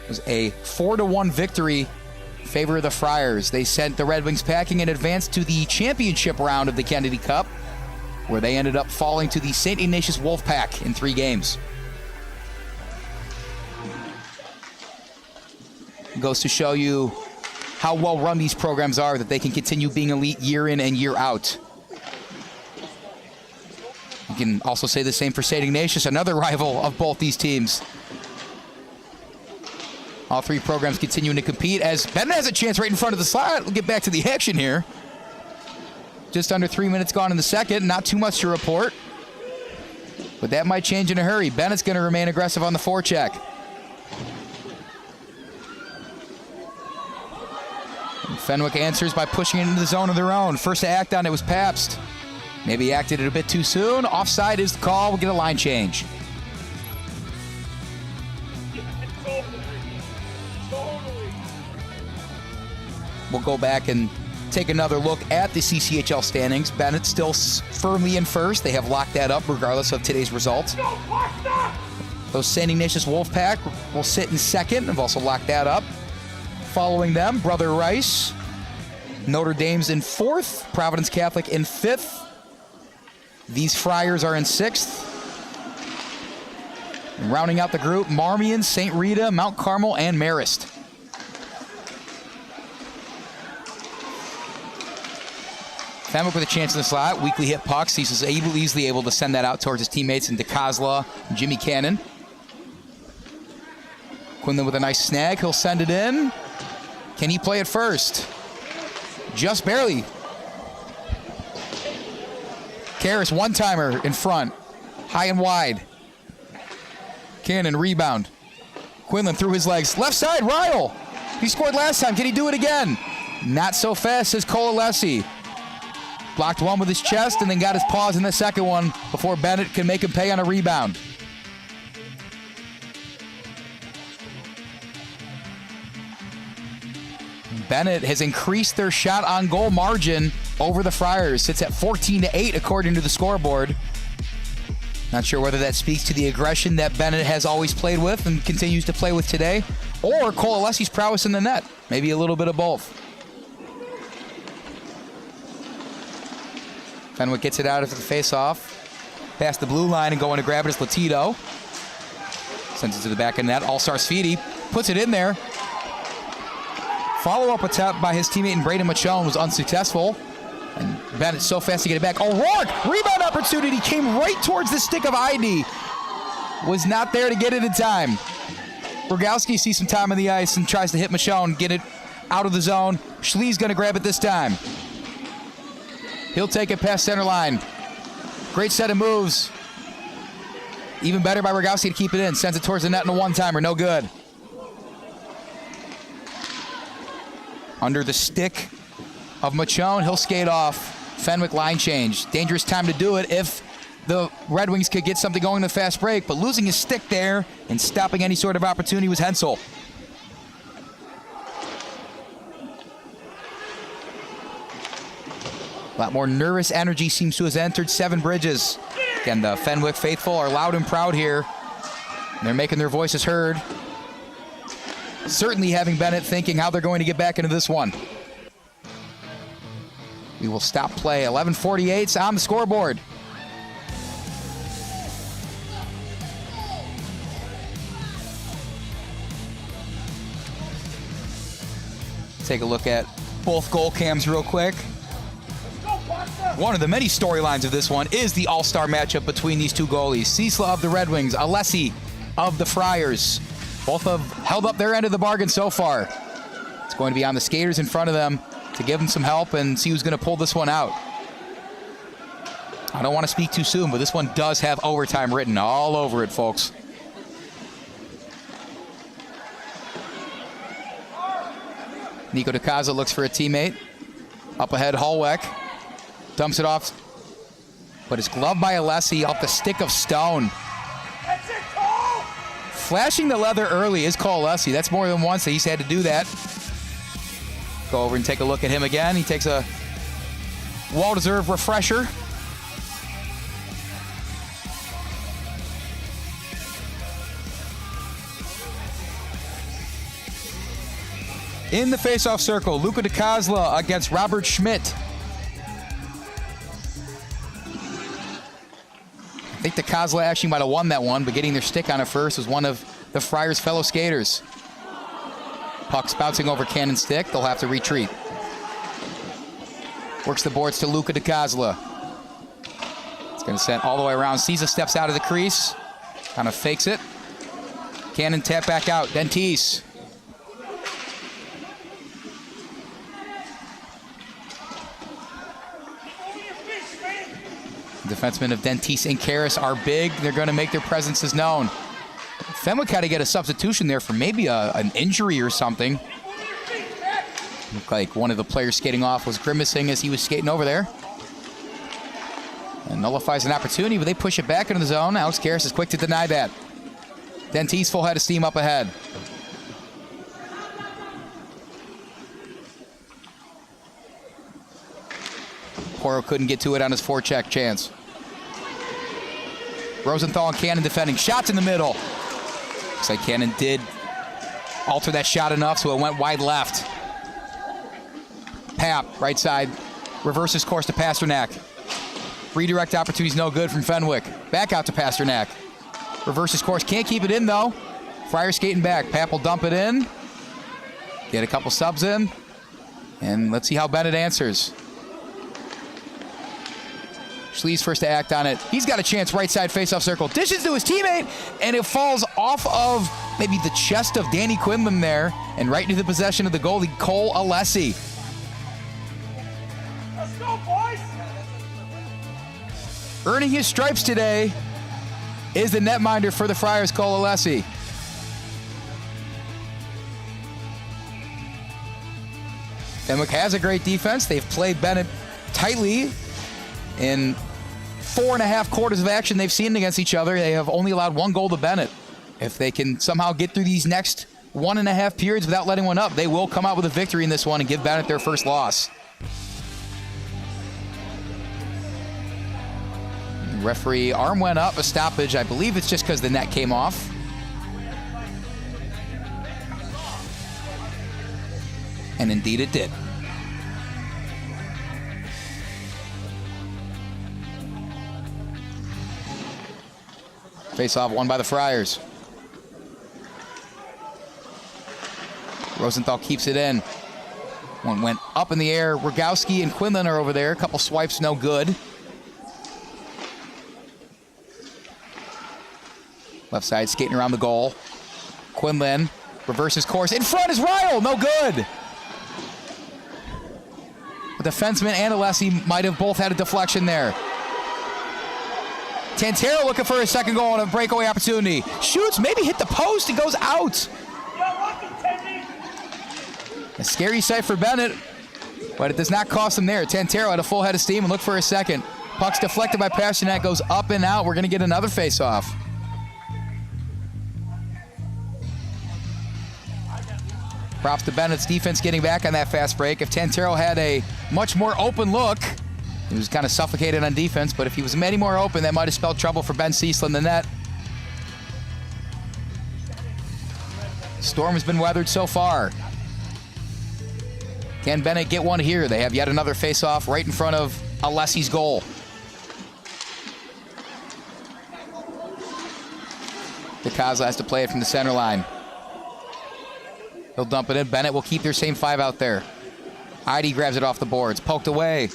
was a 4-1 victory in favor of the Friars. They sent the Red Wings packing and advanced to the championship round of the Kennedy Cup, where they ended up falling to the St. Ignatius Wolfpack in 3 games. It goes to show you how well run these programs are, that they can continue being elite year in and year out. You can also say the same for St. Ignatius, another rival of both these teams. All 3 programs continuing to compete as Benet has a chance right in front of the slot. We'll get back to the action here. Just under 3 minutes gone in the second. Not too much to report, but that might change in a hurry. Bennett's going to remain aggressive on the forecheck. Fenwick answers by pushing it into the zone of their own. First to act on it was Pabst. Maybe acted it a bit too soon. Offside is the call. We'll get a line change. We'll go back and take another look at the CCHL standings. Benet still firmly in first. They have locked that up regardless of today's results. Those St. Ignatius Wolfpack will sit in second. Have also locked that up. Following them, Brother Rice. Notre Dame's in 4th. Providence Catholic in 5th. These Friars are in 6th. And rounding out the group, Marmion, St. Rita, Mount Carmel, and Marist. Fenwick with a chance in the slot. Weakly hit pucks. He's easily able to send that out towards his teammates in DiCosola and Jimmy Cannon. Quinlan with a nice snag. He'll send it in. Can he play it first? Just barely. Karras, one-timer in front. High and wide. Cannon, rebound. Quinlan through his legs. Left side, Ryle. He scored last time. Can he do it again? Not so fast as Colalesi. Blocked one with his chest and then got his paws in the second one before Benet can make him pay on a rebound. Benet has increased their shot on goal margin over the Friars. Sits at 14-8 according to the scoreboard. Not sure whether that speaks to the aggression that Benet has always played with and continues to play with today, or Colalesi's prowess in the net. Maybe a little bit of both. Fenwick gets it out after the face-off. Past the blue line and going to grab it is Latito. Sends it to the back of the net. All-Star Sfidi puts it in there. Follow-up attempt by his teammate in Braden Machon was unsuccessful. And Bennett's so fast to get it back. O'Rourke! Rebound opportunity came right towards the stick of Ihde. Was not there to get it in time. Rogowski sees some time on the ice and tries to hit Machon, get it out of the zone. Schlie's going to grab it this time. He'll take it past center line. Great set of moves. Even better by Rogowski to keep it in. Sends it towards the net in a one-timer. No good. Under the stick of Machon. He'll skate off. Fenwick line change. Dangerous time to do it if the Red Wings could get something going in the fast break. But losing his stick there and stopping any sort of opportunity was Hensel. A lot more nervous energy seems to have entered Seven Bridges. Again, the Fenwick faithful are loud and proud here. They're making their voices heard. Certainly having Benet thinking how they're going to get back into this one. We will stop play. 11:48's on the scoreboard. Take a look at both goal cams real quick. One of the many storylines of this one is the all-star matchup between these two goalies. Ciesla of the Red Wings, Alessi of the Friars. Both have held up their end of the bargain so far. It's going to be on the skaters in front of them to give them some help and see who's going to pull this one out. I don't want to speak too soon, but this one does have overtime written all over it, folks. Nico DiCosola looks for a teammate. Up ahead, Hallweck. Dumps it off, but it's gloved by Alessi off the stick of Stone. Flashing the leather early is Koehn. That's more than once that he's had to do that. Go over and take a look at him again. He takes a well-deserved refresher. In the face-off circle, Luca DiCosola against Robert Schmidt. I think DiCosola actually might have won that one, but getting their stick on it first was one of the Friars' fellow skaters. Puck's bouncing over Cannon's stick. They'll have to retreat. Works the boards to Luca DiCosola. It's going to send all the way around. Ciesla steps out of the crease. Kind of fakes it. Cannon tap back out. Dentice. Defensemen of Dentice and Karras are big. They're going to make their presences known. Fenwick had to get a substitution there for maybe an injury or something. Looked like one of the players skating off was grimacing as he was skating over there. And nullifies an opportunity, but they push it back into the zone. Alex Karras is quick to deny that. Dentice full head of steam up ahead. Poro couldn't get to it on his forecheck chance. Rosenthal and Cannon defending. Shots in the middle. Looks like Cannon did alter that shot enough so it went wide left. Pap, right side. Reverses course to Pasternak. Redirect opportunity's no good from Fenwick. Back out to Pasternak. Reverses course. Can't keep it in, though. Friars skating back. Pap will dump it in. Get a couple subs in. And let's see how Benet answers. Schlie's first to act on it. He's got a chance right side face-off circle. Dishes to his teammate, and it falls off of maybe the chest of Danny Quinlan there and right into the possession of the goalie, Koehn. Let's go, boys! Earning his stripes today is the netminder for the Friars, Koehn. Fenwick has a great defense. They've played Benet tightly in 4.5 quarters of action they've seen against each other. They have only allowed 1 goal to Benet. If they can somehow get through these next 1.5 periods without letting one up, they will come out with a victory in this one and give Benet their first loss. Referee arm went up, a stoppage. I believe it's just because the net came off. And indeed it did. Face-off won by the Friars. Rosenthal keeps it in. One went up in the air. Rogowski and Quinlan are over there. A couple swipes, no good. Left side skating around the goal. Quinlan reverses course. In front is Ryle, no good. The defenseman and Alessi might have both had a deflection there. Tantero looking for a second goal on a breakaway opportunity. Shoots, maybe hit the post and goes out. A scary sight for Benet, but it does not cost him there. Tantero had a full head of steam and looked for a second. Puck's deflected by Pasternak, goes up and out. We're going to get another face-off. Props to Bennett's defense getting back on that fast break. If Tantero had a much more open look, he was kind of suffocated on defense, but if he was any more open, that might have spelled trouble for Ben Ciesla in the net. Storm has been weathered so far. Can Benet get one here? They have yet another face-off right in front of Alessi's goal. DiCosola has to play it from the center line. He'll dump it in. Benet will keep their same 5 out there. Ihde grabs it off the boards. Poked away.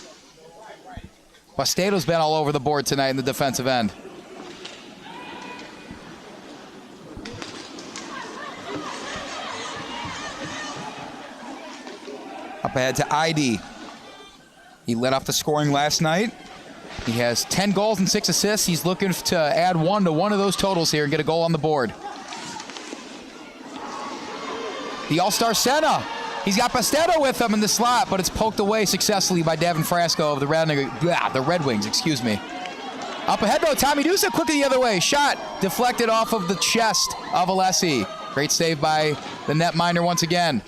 Basteto's been all over the board tonight in the defensive end. Up ahead to Ihde. He led off the scoring last night. He has 10 goals and 6 assists. He's looking to add 1 to one of those totals here and get a goal on the board. The All-Star Senna. He's got Basteto with him in the slot, but it's poked away successfully by Davin Frasco of the Red Wings, excuse me. Up ahead though, Tommy Dusek quickly the other way. Shot deflected off of the chest of Alessi. Great save by the netminder once again.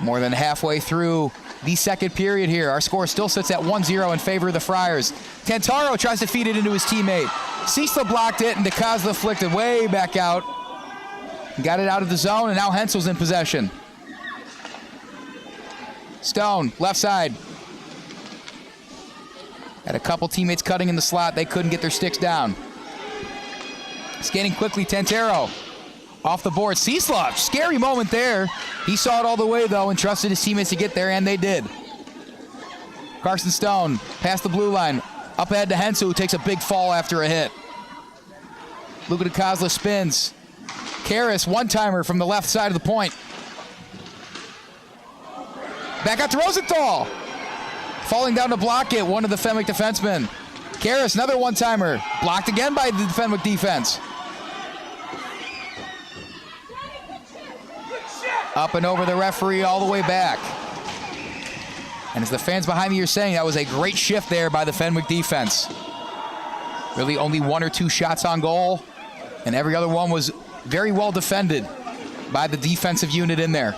More than halfway through the second period here. Our score still sits at 1-0 in favor of the Friars. Tantaro tries to feed it into his teammate. Ciesla blocked it, and DiCosola flicked it way back out. Got it out of the zone, and now Hensel's in possession. Stone, left side. Had a couple teammates cutting in the slot. They couldn't get their sticks down. Skating quickly, Tantaro. Off the board, Ciesla, scary moment there. He saw it all the way though and trusted his teammates to get there, and they did. Carson Stone, past the blue line. Up ahead to Hensel, who takes a big fall after a hit. Luca DiCosola spins. Karras, one-timer from the left side of the point. Back out to Rosenthal. Falling down to block it, one of the Fenwick defensemen. Karras, another one-timer. Blocked again by the Fenwick defense. Up and over the referee all the way back. And as the fans behind me are saying, that was a great shift there by the Fenwick defense. Really only one or two shots on goal, and every other one was very well defended by the defensive unit in there.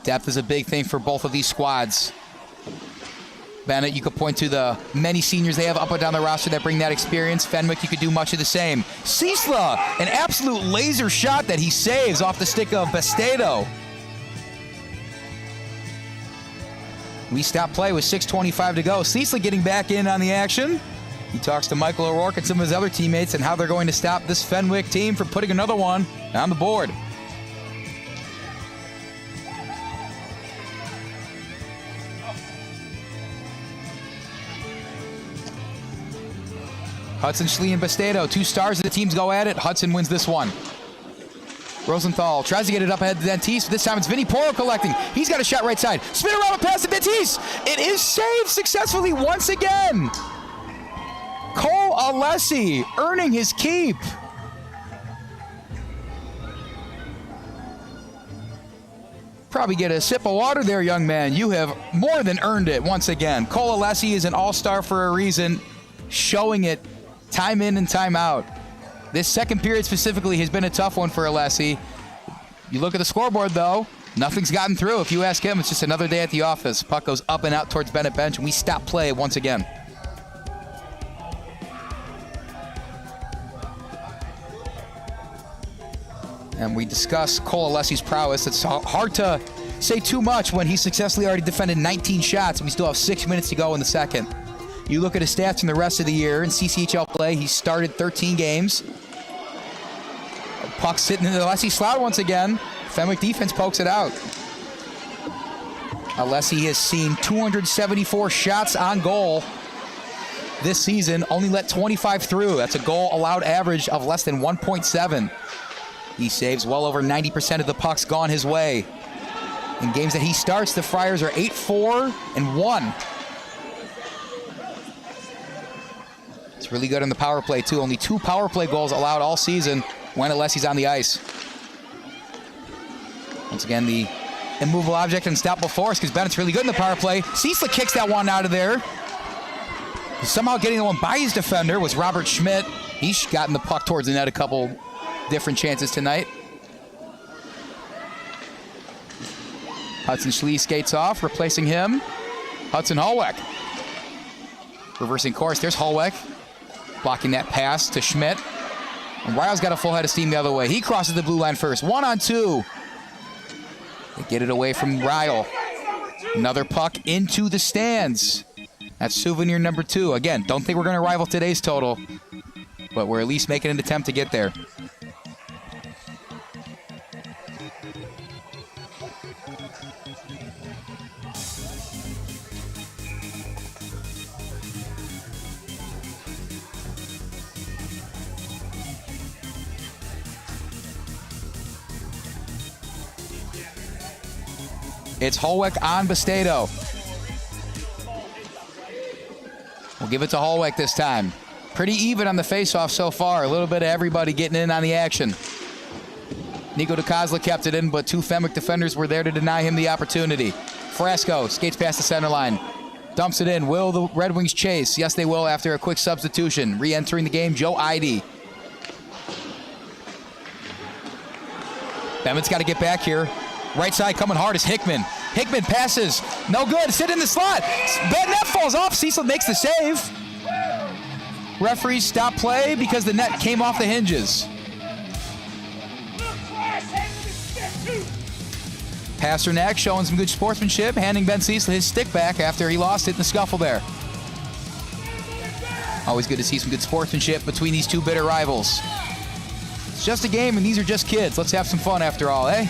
Depth is a big thing for both of these squads. Benet, you could point to the many seniors they have up and down the roster that bring that experience. Fenwick, you could do much of the same. Ciesla, an absolute laser shot that he saves off the stick of Bastedo. We stop play with 6:25 to go. Ciesla getting back in on the action. He talks to Michael O'Rourke and some of his other teammates and how they're going to stop this Fenwick team from putting another one on the board. Hudson, Schlie, and Bastedo, two stars of the teams go at it. Hudson wins this one. Rosenthal tries to get it up ahead to Dentice. This time it's Vinny Poro collecting. He's got a shot right side. Spin around and pass to Dentice. It is saved successfully once again. Cole Alessi earning his keep. Probably get a sip of water there, young man. You have more than earned it once again. Cole Alessi is an all-star for a reason, showing it time in and time out. This second period specifically has been a tough one for Alessi. You look at the scoreboard, though, nothing's gotten through. If you ask him, it's just another day at the office. Puck goes up and out towards Benet bench, and we stop play once again. And we discuss Cole Alessi's prowess. It's hard to say too much when he successfully already defended 19 shots, and we still have 6 minutes to go in the second. You look at his stats from the rest of the year in CCHL play. He started 13 games. Puck sitting in the Alessi slot once again. Fenwick defense pokes it out. Alessi has seen 274 shots on goal this season, only let 25 through. That's a goal allowed average of less than 1.7. He saves well over 90% of the pucks gone his way. In games that he starts, the Friars are 8-4-1. It's really good on the power play, too. Only 2 power play goals allowed all season when Alessi's on the ice. Once again, the immovable object and unstoppable force, because Bennett's really good in the power play. Ciesla kicks that one out of there. Somehow getting the one by his defender was Robert Schmidt. He's gotten the puck towards the net a couple different chances tonight. Hudson Schlie skates off, replacing him. Hudson Holweck. Reversing course, there's Holweck. Blocking that pass to Schmidt. And Ryle's got a full head of steam the other way. He crosses the blue line first. 1-on-2. They get it away from Ryle. Another puck into the stands. That's souvenir number 2. Again, don't think we're going to rival today's total, but we're at least making an attempt to get there. It's Holweck on Bastedo. We'll give it to Holweck this time. Pretty even on the faceoff so far. A little bit of everybody getting in on the action. Nico DiCosola kept it in, but two Fenwick defenders were there to deny him the opportunity. Frasco skates past the center line. Dumps it in. Will the Red Wings chase? Yes, they will after a quick substitution. Re-entering the game, Joe Ihde. Bennett's got to get back here. Right side coming hard is Hickman. Hickman passes. No good. Sit in the slot. Net falls off. Ciesla makes the save. Referees stop play because the net came off the hinges. Pasternak showing some good sportsmanship, handing Ben Ciesla his stick back after he lost it in the scuffle there. Always good to see some good sportsmanship between these two bitter rivals. It's just a game and these are just kids. Let's have some fun after all, eh?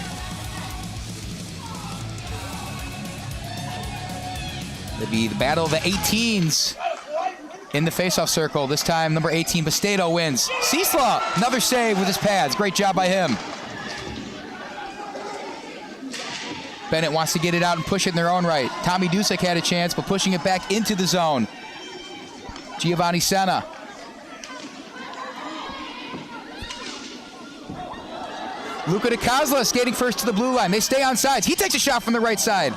It'll be the battle of the 18s in the faceoff circle. This time, number 18, Petratos wins. Ciesla, another save with his pads. Great job by him. Benet wants to get it out and push it in their own right. Tommy Dusek had a chance, but pushing it back into the zone. Giovanni Senna. Luca DiCosola skating first to the blue line. They stay on sides. He takes a shot from the right side.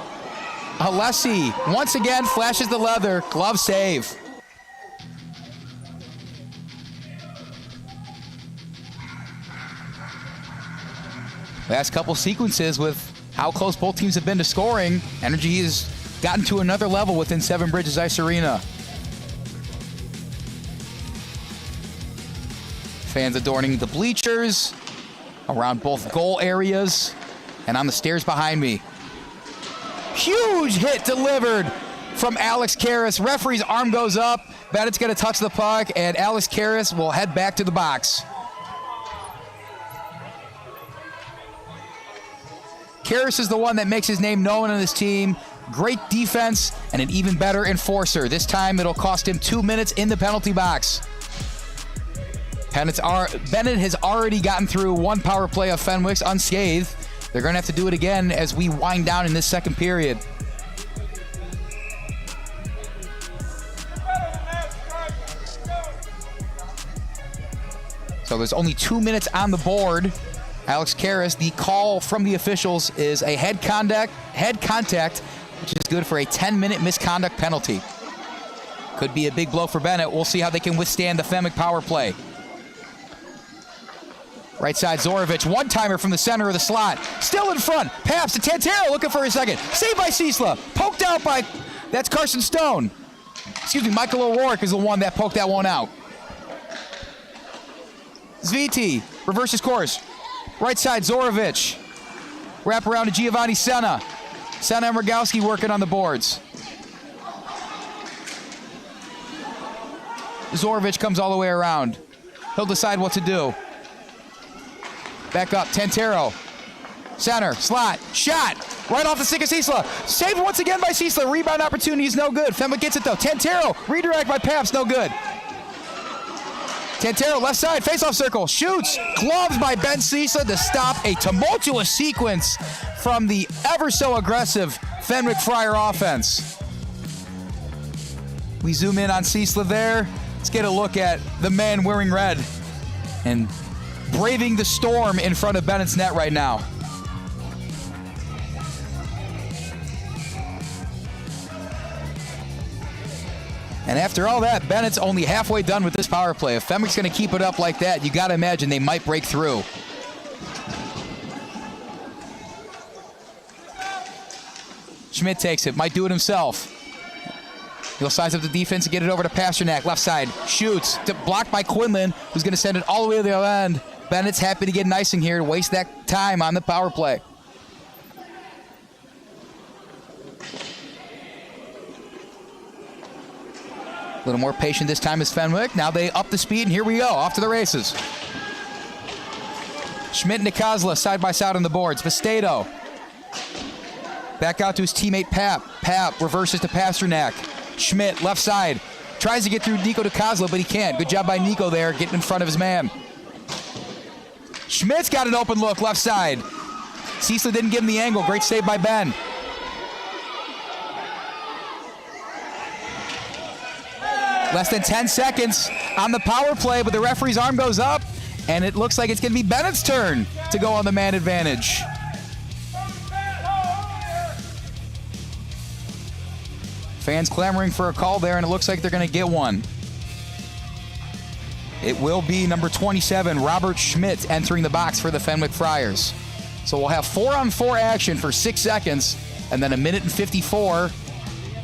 Alessi once again flashes the leather. Glove save. Last couple sequences with how close both teams have been to scoring. Energy has gotten to another level within Seven Bridges Ice Arena. Fans adorning the bleachers, around both goal areas, and on the stairs behind me. Huge hit delivered from Alex Karras. Referee's arm goes up. Bennett's going to touch the puck, and Alex Karras will head back to the box. Karras is the one that makes his name known on this team. Great defense and an even better enforcer. This time it'll cost him 2 minutes in the penalty box. Bennet has already gotten through one power play of Fenwick's unscathed. They're going to have to do it again as we wind down in this second period. So there's only 2 minutes on the board. Alex Karras, the call from the officials is a head contact, which is good for a 10-minute misconduct penalty. Could be a big blow for Benet. We'll see how they can withstand the Fenwick power play. Right side, Zorovic, one-timer from the center of the slot. Still in front, pass to Tantero, looking for a second. Saved by Ciesla, poked out by, that's Carson Stone. Excuse me, Michael O'Rourke is the one that poked that one out. Zviti reverses course. Right side, Zorovic. Wrap around to Giovanni Senna. Senna and Rogowski working on the boards. Zorovic comes all the way around. He'll decide what to do. Back up, Tantero. Center, slot, shot. Right off the stick of Ciesla. Saved once again by Ciesla. Rebound opportunity is no good. Fenwick gets it though. Tantero, redirect by Paps, no good. Tantero, left side, face-off circle, shoots. Gloves by Ben Ciesla to stop a tumultuous sequence from the ever-so-aggressive Fenwick Friar offense. We zoom in on Ciesla there. Let's get a look at the man wearing red and braving the storm in front of Bennett's net right now. And after all that, Bennett's only halfway done with this power play. If Fenwick's going to keep it up like that, you got to imagine they might break through. Schmidt takes it, might do it himself. He'll size up the defense and get it over to Pasternak, left side, shoots, blocked by Quinlan, who's going to send it all the way to the other end. Bennett's happy to get an icing here to waste that time on the power play. A little more patient this time is Fenwick. Now they up the speed, and here we go, off to the races. Schmidt and DiCosola side by side on the boards. Petratos. Back out to his teammate Pap. Pap reverses to Pasternak. Schmidt, left side. Tries to get through Nico DiCosola, but he can't. Good job by Nico there, getting in front of his man. Schmidt's got an open look, left side. Ciesla didn't give him the angle. Great save by Ben. Less than 10 seconds on the power play, but the referee's arm goes up, And it looks like it's going to be Bennett's turn to go on the man advantage. Fans clamoring for a call there, and it looks like they're going to get one. It will be number 27, Robert Schmidt, entering the box for the Fenwick Friars. So we'll have 4-on-4 action for 6 seconds, and then 1:54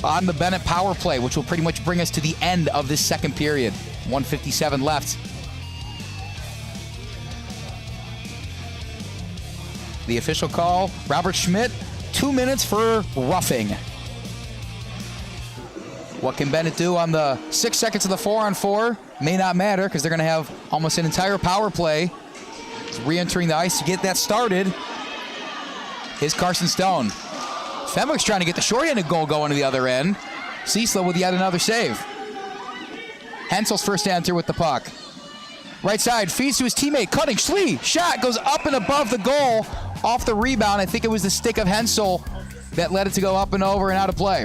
on the Benet power play, which will pretty much bring us to the end of this second period. 1:57 left. The official call, Robert Schmidt, 2 minutes for roughing. What can Benet do on the 6 seconds of the 4-on-4? May not matter because they're going to have almost an entire power play. He's re-entering the ice to get that started. Here's Carson Stone. Fenwick's trying to get the shorthanded goal going to the other end. Ciesla with yet another save. Hensel's first to enter with the puck. Right side, feeds to his teammate, cutting, Schlie. Shot goes up and above the goal. Off the rebound, I think it was the stick of Hensel that led it to go up and over and out of play.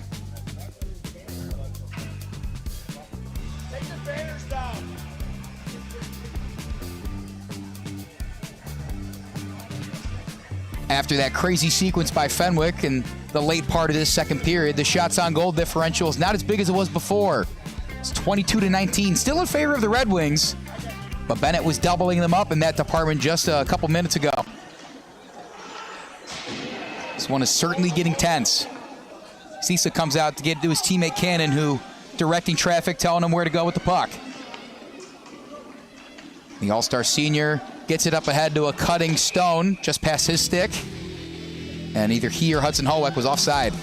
After that crazy sequence by Fenwick in the late part of this second period, the shots on goal differential is not as big as it was before. It's 22-19, still in favor of the Red Wings, but Benet was doubling them up in that department just a couple minutes ago. This one is certainly getting tense. Ciesla comes out to get to his teammate Cannon, who directing traffic, telling him where to go with the puck. The All-Star senior gets it up ahead to a cutting Stone, just past his stick. And either he or Hudson was offside.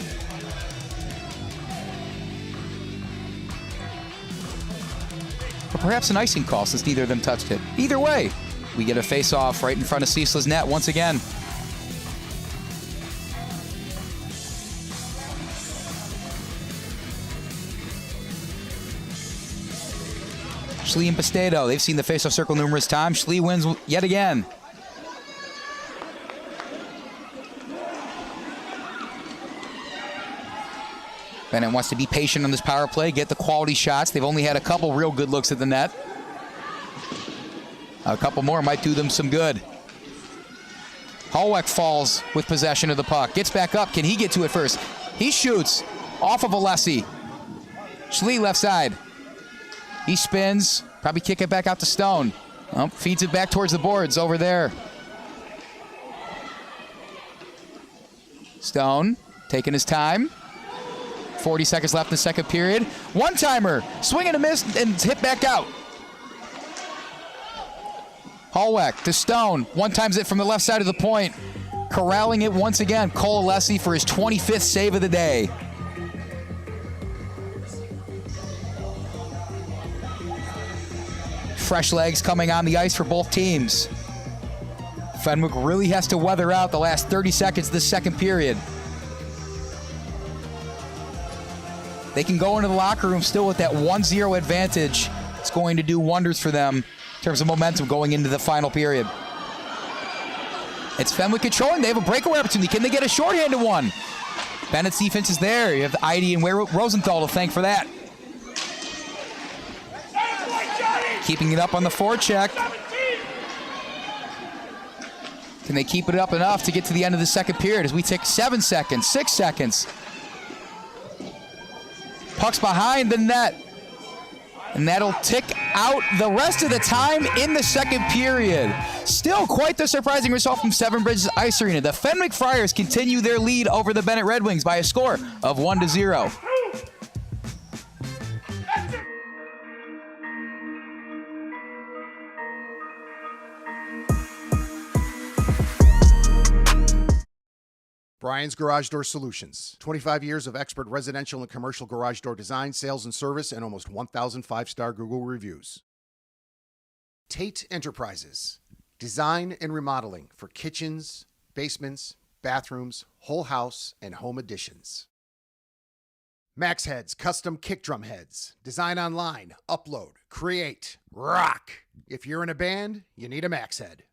Or perhaps an icing call since neither of them touched it. Either way, we get a face-off right in front of Ciesla's net once again. Schlie and Petratos, they've seen the face-off circle numerous times. Schlie wins yet again. Benet wants to be patient on this power play, get the quality shots. They've only had a couple real good looks at the net. A couple more might do them some good. Hallweck falls with possession of the puck. Gets back up. Can he get to it first? He shoots off of Alessi. Schlie left side. He spins, probably kick it back out to Stone. Oh, feeds it back towards the boards over there. Stone taking his time. 40 seconds left in the second period. One-timer, swing and a miss, and hit back out. Hallweck to Stone. One-times it from the left side of the point. Corralling it once again. Cole Alessi for his 25th save of the day. Fresh legs coming on the ice for both teams. Fenwick really has to weather out the last 30 seconds of this second period. They can go into the locker room still with that 1-0 advantage. It's going to do wonders for them in terms of momentum going into the final period. It's Fenwick controlling. They have a breakaway opportunity. Can they get a shorthanded one? Bennett's defense is there. You have Ihde and Rosenthal to thank for that. Keeping it up on the forecheck. Can they keep it up enough to get to the end of the second period as we take 7 seconds, 6 seconds. Puck's behind the net. And that'll tick out the rest of the time in the second period. Still quite the surprising result from Seven Bridges Ice Arena. The Fenwick Friars continue their lead over the Benet Red Wings by a score of 1-0. Brian's Garage Door Solutions. 25 years of expert residential and commercial garage door design, sales, and service, and almost 1,000 5-star Google reviews. Tate Enterprises. Design and remodeling for kitchens, basements, bathrooms, whole house, and home additions. Max Heads Custom Kick Drum Heads. Design online, upload, create, rock. If you're in a band, you need a Max Head.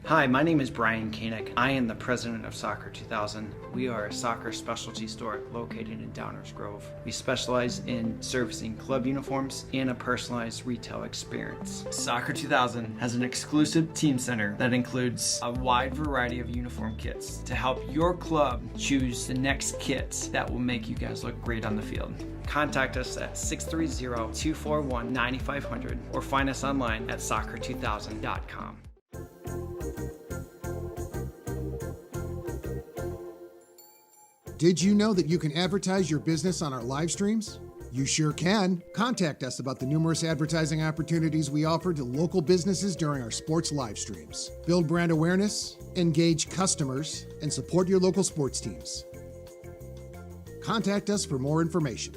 Hi, my name is Brian Koehn. I am the president of Soccer 2000. We are a soccer specialty store located in Downers Grove. We specialize in servicing club uniforms and a personalized retail experience. Soccer 2000 has an exclusive team center that includes a wide variety of uniform kits to help your club choose the next kits that will make you guys look great on the field. Contact us at 630-241-9500 or find us online at soccer2000.com. Did you know that you can advertise your business on our live streams? You sure can. Contact us about the numerous advertising opportunities we offer to local businesses during our sports live streams. Build brand awareness, engage customers, and support your local sports teams. Contact us for more information.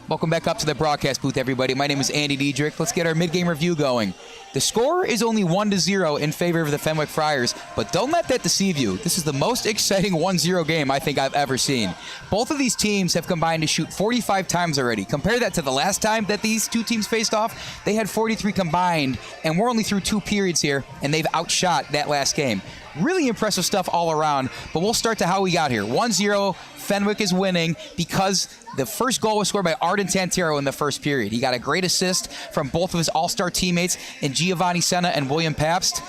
Welcome back up to the broadcast booth, everybody. My name is Andy Diedrich. Let's get our mid-game review going. The score is only 1-0 in favor of the Fenwick Friars, but don't let that deceive you. This is the most exciting 1-0 game I think I've ever seen. Both of these teams have combined to shoot 45 times already. Compare that to the last time that these two teams faced off. They had 43 combined, and we're only through 2 periods here, and they've outshot that last game. Really impressive stuff all around, but we'll start to how we got here. 1-0, Fenwick is winning because the first goal was scored by Arden Tantero in the first period. He got a great assist from both of his all-star teammates in Giovanni Senna and William Pabst.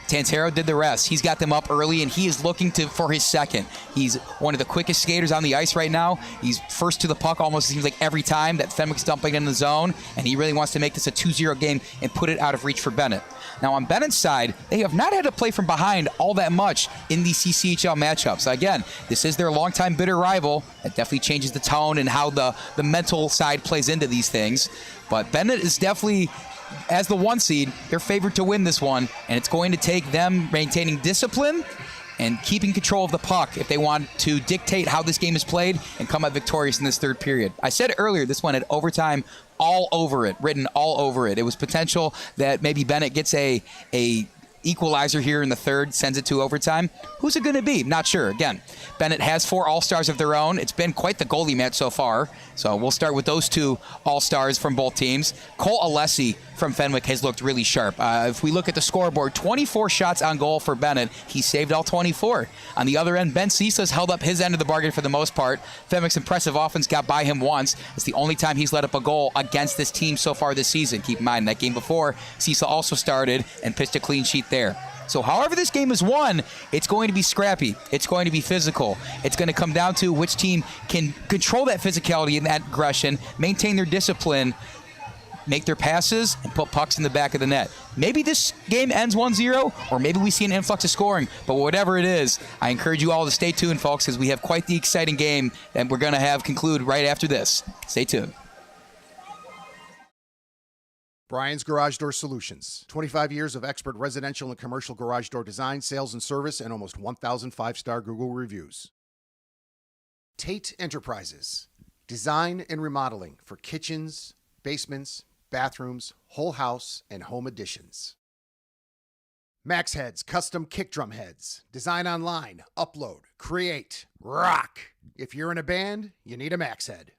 Tantero did the rest. He's got them up early, and he is looking for his second. He's one of the quickest skaters on the ice right now. He's first to the puck almost seems like every time that Fenwick's dumping in the zone, and he really wants to make this a 2-0 game and put it out of reach for Benet. Now on Benet's side, they have not had to play from behind all that much in these CCHL matchups. Again, this is their longtime bitter rival. That definitely changes the tone and how the mental side plays into these things. But Benet is definitely, as the 1 seed, they're favored to win this one, and it's going to take them maintaining discipline and keeping control of the puck if they want to dictate how this game is played and come out victorious in this third period. I said earlier, this one had overtime all over it, written all over it. It was potential that maybe Benet gets a equalizer here in the third, sends it to overtime. Who's it going to be? Not sure. Again, Benet has 4 all-stars of their own. It's been quite the goalie match so far. So we'll start with those 2 all-stars from both teams. Cole Alessi from Fenwick has looked really sharp. If we look at the scoreboard, 24 shots on goal for Benet. He saved all 24. On the other end, Ben Ciesla's held up his end of the bargain for the most part. Fenwick's impressive offense got by him once. It's the only time he's let up a goal against this team so far this season. Keep in mind, that game before, Ciesla also started and pitched a clean sheet there. So however this game is won, it's going to be scrappy. It's going to be physical. It's going to come down to which team can control that physicality and that aggression, maintain their discipline, make their passes, and put pucks in the back of the net. Maybe this game ends 1-0, or maybe we see an influx of scoring. But whatever it is, I encourage you all to stay tuned, folks, because we have quite the exciting game that we're going to have conclude right after this. Stay tuned. Brian's Garage Door Solutions. 25 years of expert residential and commercial garage door design, sales, and service, and almost 1,000 5-star Google reviews. Tate Enterprises. Design and remodeling for kitchens, basements, bathrooms, whole house, and home additions. Max Heads Custom Kick Drum Heads. Design online, upload, create, rock. If you're in a band, you need a Max Head.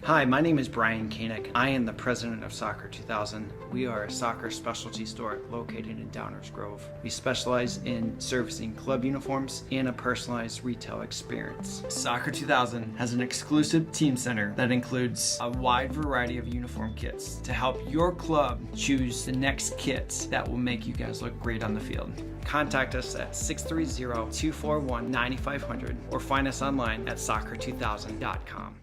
Hi, my name is Brian Koehn. I am the president of Soccer 2000. We are a soccer specialty store located in Downers Grove. We specialize in servicing club uniforms and a personalized retail experience. Soccer 2000 has an exclusive team center that includes a wide variety of uniform kits to help your club choose the next kits that will make you guys look great on the field. Contact us at 630-241-9500 or find us online at soccer2000.com.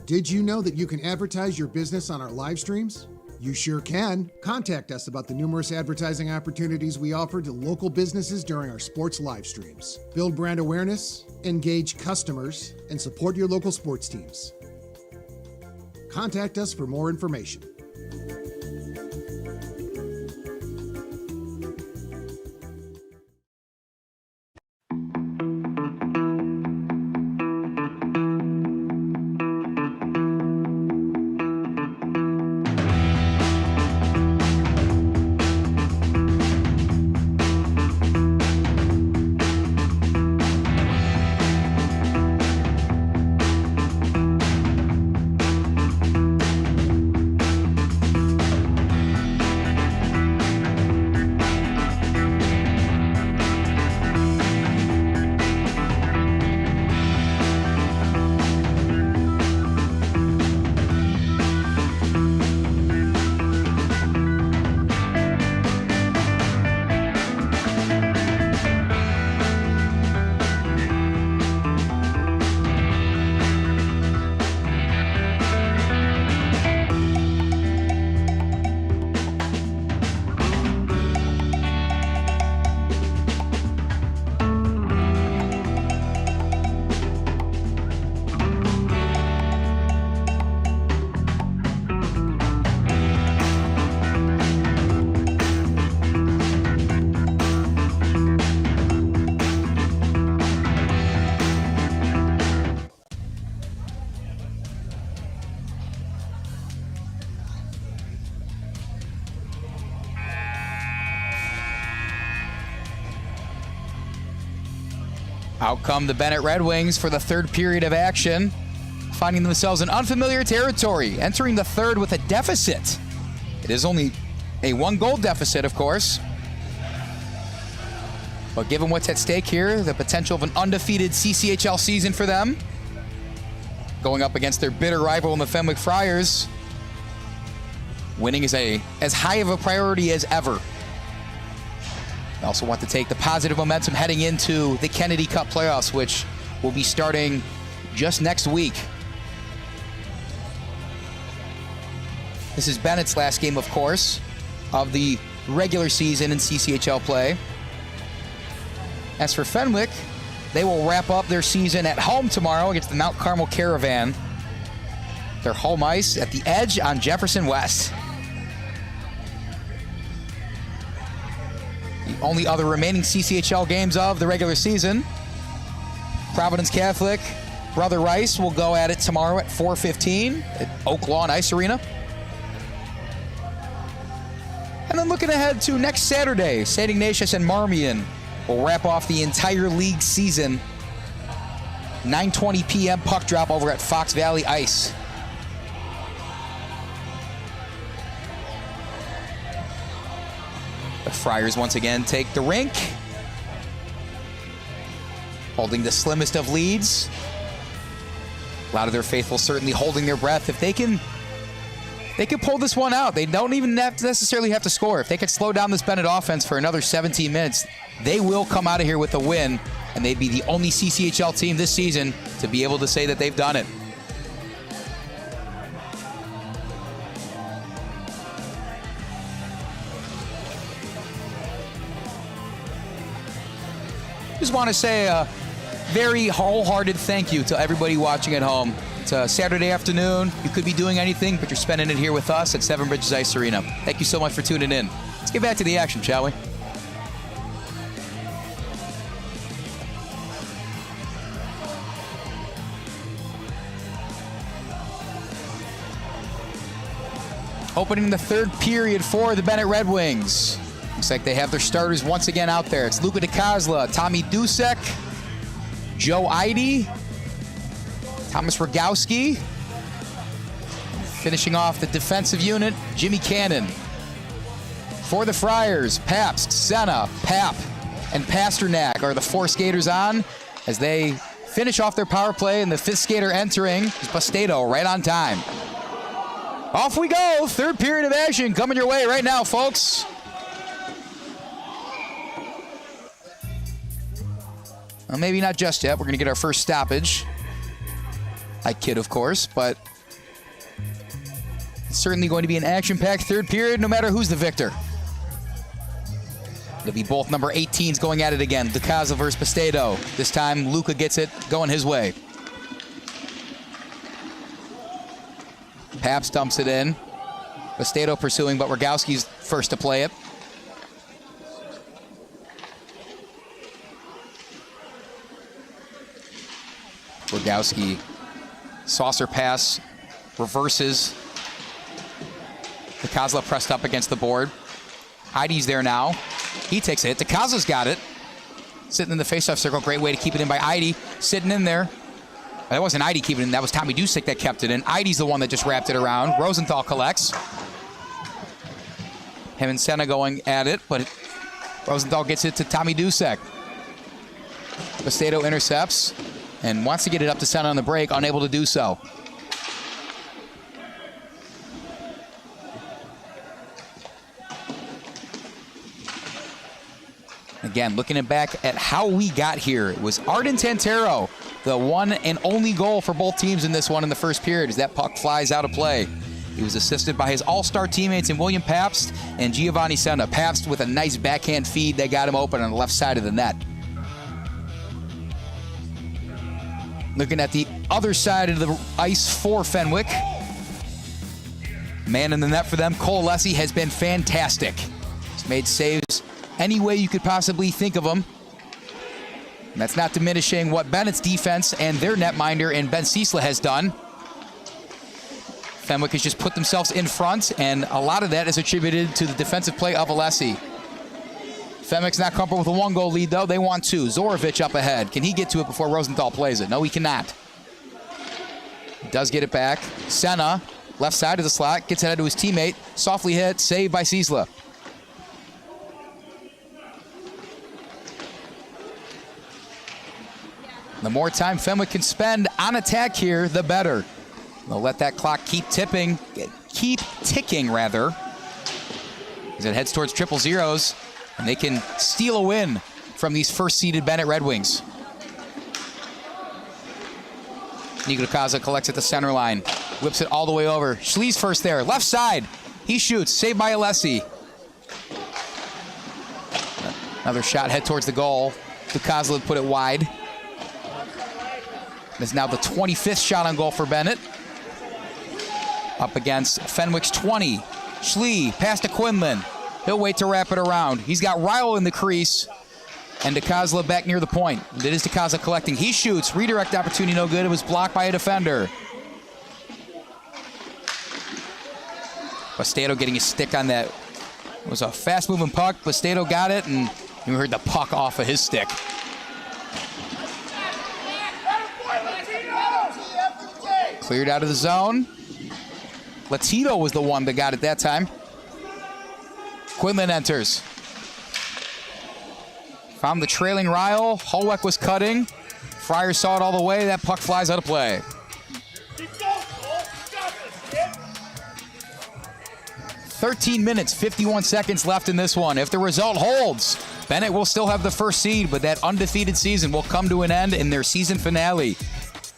Did you know that you can advertise your business on our live streams? You sure can. Contact us about the numerous advertising opportunities we offer to local businesses during our sports live streams. Build brand awareness, engage customers, and support your local sports teams. Contact us for more information. Out come the Benet Red Wings for the third period of action, finding themselves in unfamiliar territory, entering the third with a deficit. It is only a 1-goal deficit, of course. But given what's at stake here, the potential of an undefeated CCHL season for them, going up against their bitter rival in the Fenwick Friars, winning is as high of a priority as ever. I also want to take the positive momentum heading into the Kennedy Cup playoffs, which will be starting just next week. This is Bennett's last game, of course, of the regular season in CCHL play. As for Fenwick, they will wrap up their season at home tomorrow against the Mount Carmel Caravan. Their home ice at the Edge on Jefferson West. The only other remaining CCHL games of the regular season. Providence Catholic, Brother Rice will go at it tomorrow at 4:15 at Oak Lawn Ice Arena. And then looking ahead to next Saturday, St. Ignatius and Marmion will wrap off the entire league season. 9:20 p.m. puck drop over at Fox Valley Ice. The Friars once again take the rink, holding the slimmest of leads. A lot of their faithful certainly holding their breath. If they can they could pull this one out. They don't even necessarily have to score. If they could slow down this Benet offense for another 17 minutes, they will come out of here with a win, and they'd be the only CCHL team this season to be able to say that they've done it. Just want to say a very wholehearted thank you to everybody watching at home. It's a Saturday afternoon. You could be doing anything, but you're spending it here with us at Seven Bridges Ice Arena. Thank you so much for tuning in. Let's get back to the action, shall we? Opening the third period for the Benet Red Wings. Looks like they have their starters once again out there. It's Luca DiCosola, Tommy Dusek, Joe Ihde, Thomas Rogowski. Finishing off the defensive unit, Jimmy Cannon. For the Friars, Pabst, Senna, Pap, and Pasternak are the four skaters on as they finish off their power play, and the fifth skater entering is Bastedo right on time. Off we go. Third period of action coming your way right now, folks. Well, maybe not just yet. We're going to get our first stoppage. I kid, of course, but it's certainly going to be an action-packed third period no matter who's the victor. It'll be both number 18s going at it again. DiCosola versus Bastedo. This time, Luca gets it going his way. Pabst dumps it in. Bastedo pursuing, but Rogowski's first to play it. Rogowski, saucer pass, reverses. DiCosola pressed up against the board. Ihde's there now. He takes a hit. DiCosola's got it. Sitting in the faceoff circle. Great way to keep it in by Ihde. Sitting in there. That wasn't Ihde keeping it in. That was Tommy Dusek that kept it in. Ihde's the one that just wrapped it around. Rosenthal collects. Him and Senna going at it, but Rosenthal gets it to Tommy Dusek. Bastedo intercepts and wants to get it up to Senna on the break, unable to do so. Again, looking back at how we got here, it was Arden Tantero, the one and only goal for both teams in this one in the first period as that puck flies out of play. He was assisted by his all-star teammates in William Pabst and Giovanni Senna. Pabst with a nice backhand feed that got him open on the left side of the net. Looking at the other side of the ice for Fenwick. Man in the net for them, Cole Lessie, has been fantastic. He's made saves any way you could possibly think of him. And that's not diminishing what Bennett's defense and their netminder and Ben Ciesla has done. Fenwick has just put themselves in front, and a lot of that is attributed to the defensive play of Alessi. Fenwick's not comfortable with a one-goal lead, though. They want two. Zorovich up ahead. Can he get to it before Rosenthal plays it? No, he cannot. He does get it back. Senna, left side of the slot, gets it to his teammate. Softly hit, saved by Ciesla. The more time Fenwick can spend on attack here, the better. They'll let that clock keep ticking, as it heads towards triple zeros, and they can steal a win from these first-seeded Benet Red Wings. Nikolas collects at the center line, whips it all the way over. Schlie's first there, left side. He shoots, saved by Alessi. Another shot head towards the goal. DiCosola put it wide. It's now the 25th shot on goal for Benet. Up against Fenwick's 20. Schlie, pass to Quinlan. He'll wait to wrap it around. He's got Ryle in the crease. And DiCosola back near the point. It is DiCosola collecting. He shoots. Redirect opportunity, no good. It was blocked by a defender. Bastedo getting his stick on that. It was a fast-moving puck. Bastedo got it, and you heard the puck off of his stick. Cleared out of the zone. Latito was the one that got it that time. Quinlan enters. Found the trailing Ryle. Holweck was cutting. Friars saw it all the way. That puck flies out of play. 13 minutes, 51 seconds left in this one. If the result holds, Benet will still have the first seed, but that undefeated season will come to an end in their season finale.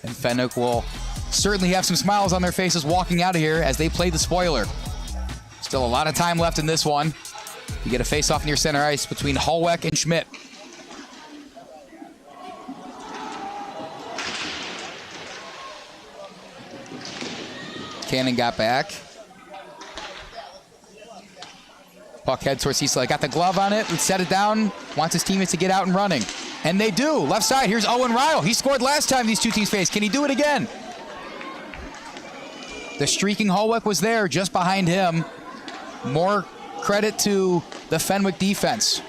And Fenwick will certainly have some smiles on their faces walking out of here as they play the spoiler. Still a lot of time left in this one. You get a face-off near center ice between Hallweck and Schmidt. Cannon got back. Puck head towards Ciesla. Got the glove on it. Set it down. Wants his teammates to get out and running. And they do. Left side. Here's Owen Ryle. He scored last time these two teams faced. Can he do it again? The streaking Hallweck was there just behind him. More credit to the Fenwick defense.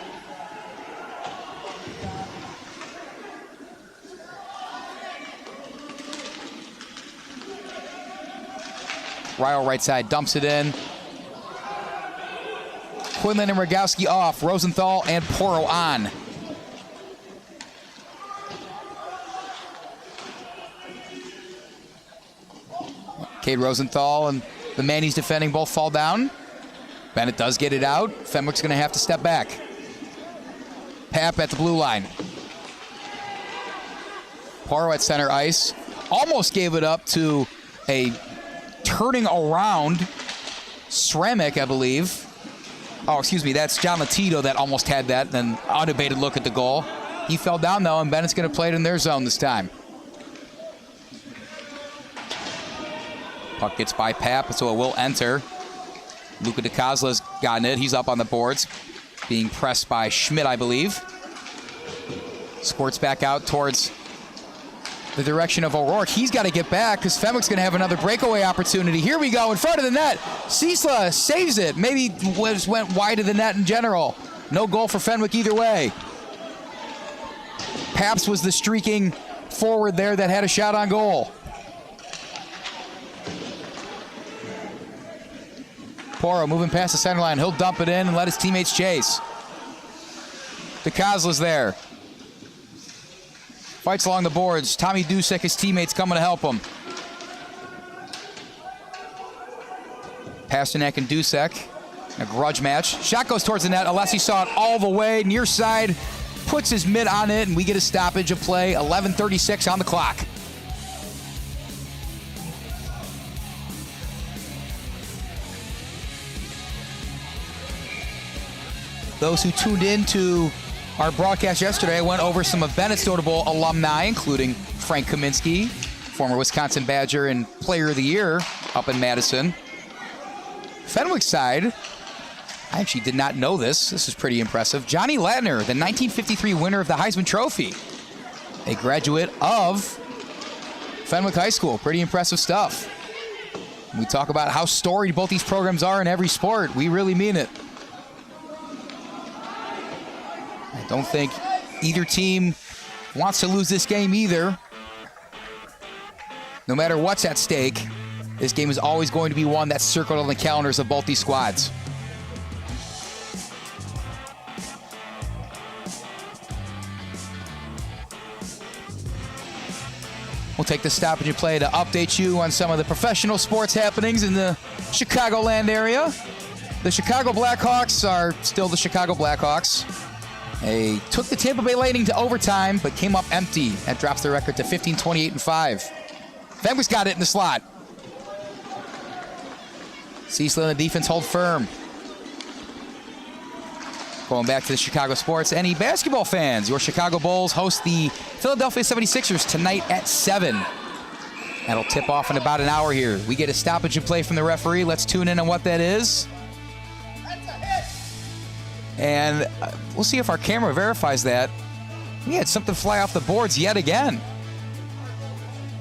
Ryle right side dumps it in. Quinlan and Rogowski off. Rosenthal and Poro on. Cade Rosenthal and the man he's defending both fall down. Benet does get it out. Fenwick's going to have to step back. Pap at the blue line. Poro at center ice. Almost gave it up to a turning around Sramic, I believe. Oh, excuse me, that's John Latito that almost had that, then unabated look at the goal. He fell down, though, and Bennett's going to play it in their zone this time. Puck gets by Pap, so it will enter. Luca DiCosola's gotten it. He's up on the boards, being pressed by Schmidt, I believe. Squirts back out towards the direction of O'Rourke. He's got to get back because Fenwick's going to have another breakaway opportunity. Here we go in front of the net. Ciesla saves it. Maybe just went wide of the net in general. No goal for Fenwick either way. Paps was the streaking forward there that had a shot on goal. Poro moving past the center line. He'll dump it in and let his teammates chase. DiCosola's there. Fights along the boards. Tommy Dusek, his teammates, coming to help him. Pasternak and Dusek. A grudge match. Shot goes towards the net. Alessi saw it all the way. Near side. Puts his mitt on it, and we get a stoppage of play. 11:36 on the clock. Those who tuned in to our broadcast yesterday went over some of Bennett's notable alumni, including Frank Kaminsky, former Wisconsin Badger and Player of the Year up in Madison. Fenwick's side, I actually did not know this. This is pretty impressive. Johnny Latner, the 1953 winner of the Heisman Trophy, a graduate of Fenwick High School. Pretty impressive stuff. We talk about how storied both these programs are in every sport. We really mean it. I don't think either team wants to lose this game either. No matter what's at stake, this game is always going to be one that's circled on the calendars of both these squads. We'll take the stoppage and play to update you on some of the professional sports happenings in the Chicagoland area. The Chicago Blackhawks are still the Chicago Blackhawks. They took the Tampa Bay Lightning to overtime, but came up empty. That drops the record to 15-28-5. Fenwick's got it in the slot. Ciesla and the defense hold firm. Going back to the Chicago sports. Any basketball fans, your Chicago Bulls host the Philadelphia 76ers tonight at 7. That'll tip off in about an hour here. We get a stoppage and play from the referee. Let's tune in on what that is. And we'll see if our camera verifies that. We had something fly off the boards yet again.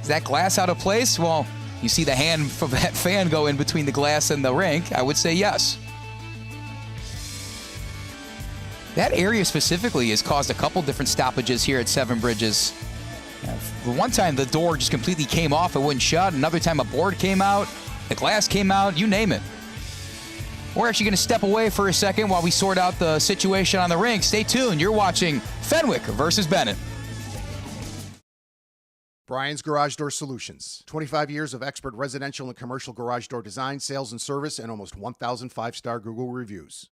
Is that glass out of place? Well, you see the hand from that fan go in between the glass and the rink. I would say yes. That area specifically has caused a couple different stoppages here at Seven Bridges. One time the door just completely came off, it wouldn't shut. Another time a board came out, the glass came out, you name it. We're actually going to step away for a second while we sort out the situation on the rink. Stay tuned. You're watching Fenwick versus Benet. Brian's Garage Door Solutions. 25 years of expert residential and commercial garage door design, sales, and service, and almost 1,000 5-star Google reviews.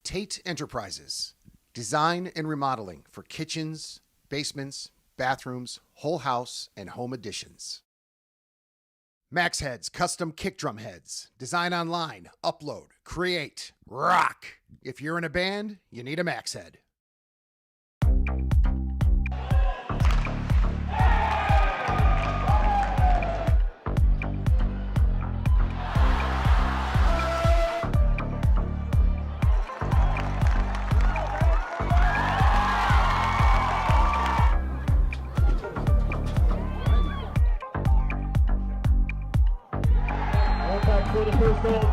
Tate Enterprises. Design and remodeling for kitchens, basements, bathrooms, whole house, and home additions. Max Heads Custom Kick Drum Heads. Design online, upload, create, rock. If you're in a band, you need a Max Head. For the first goal.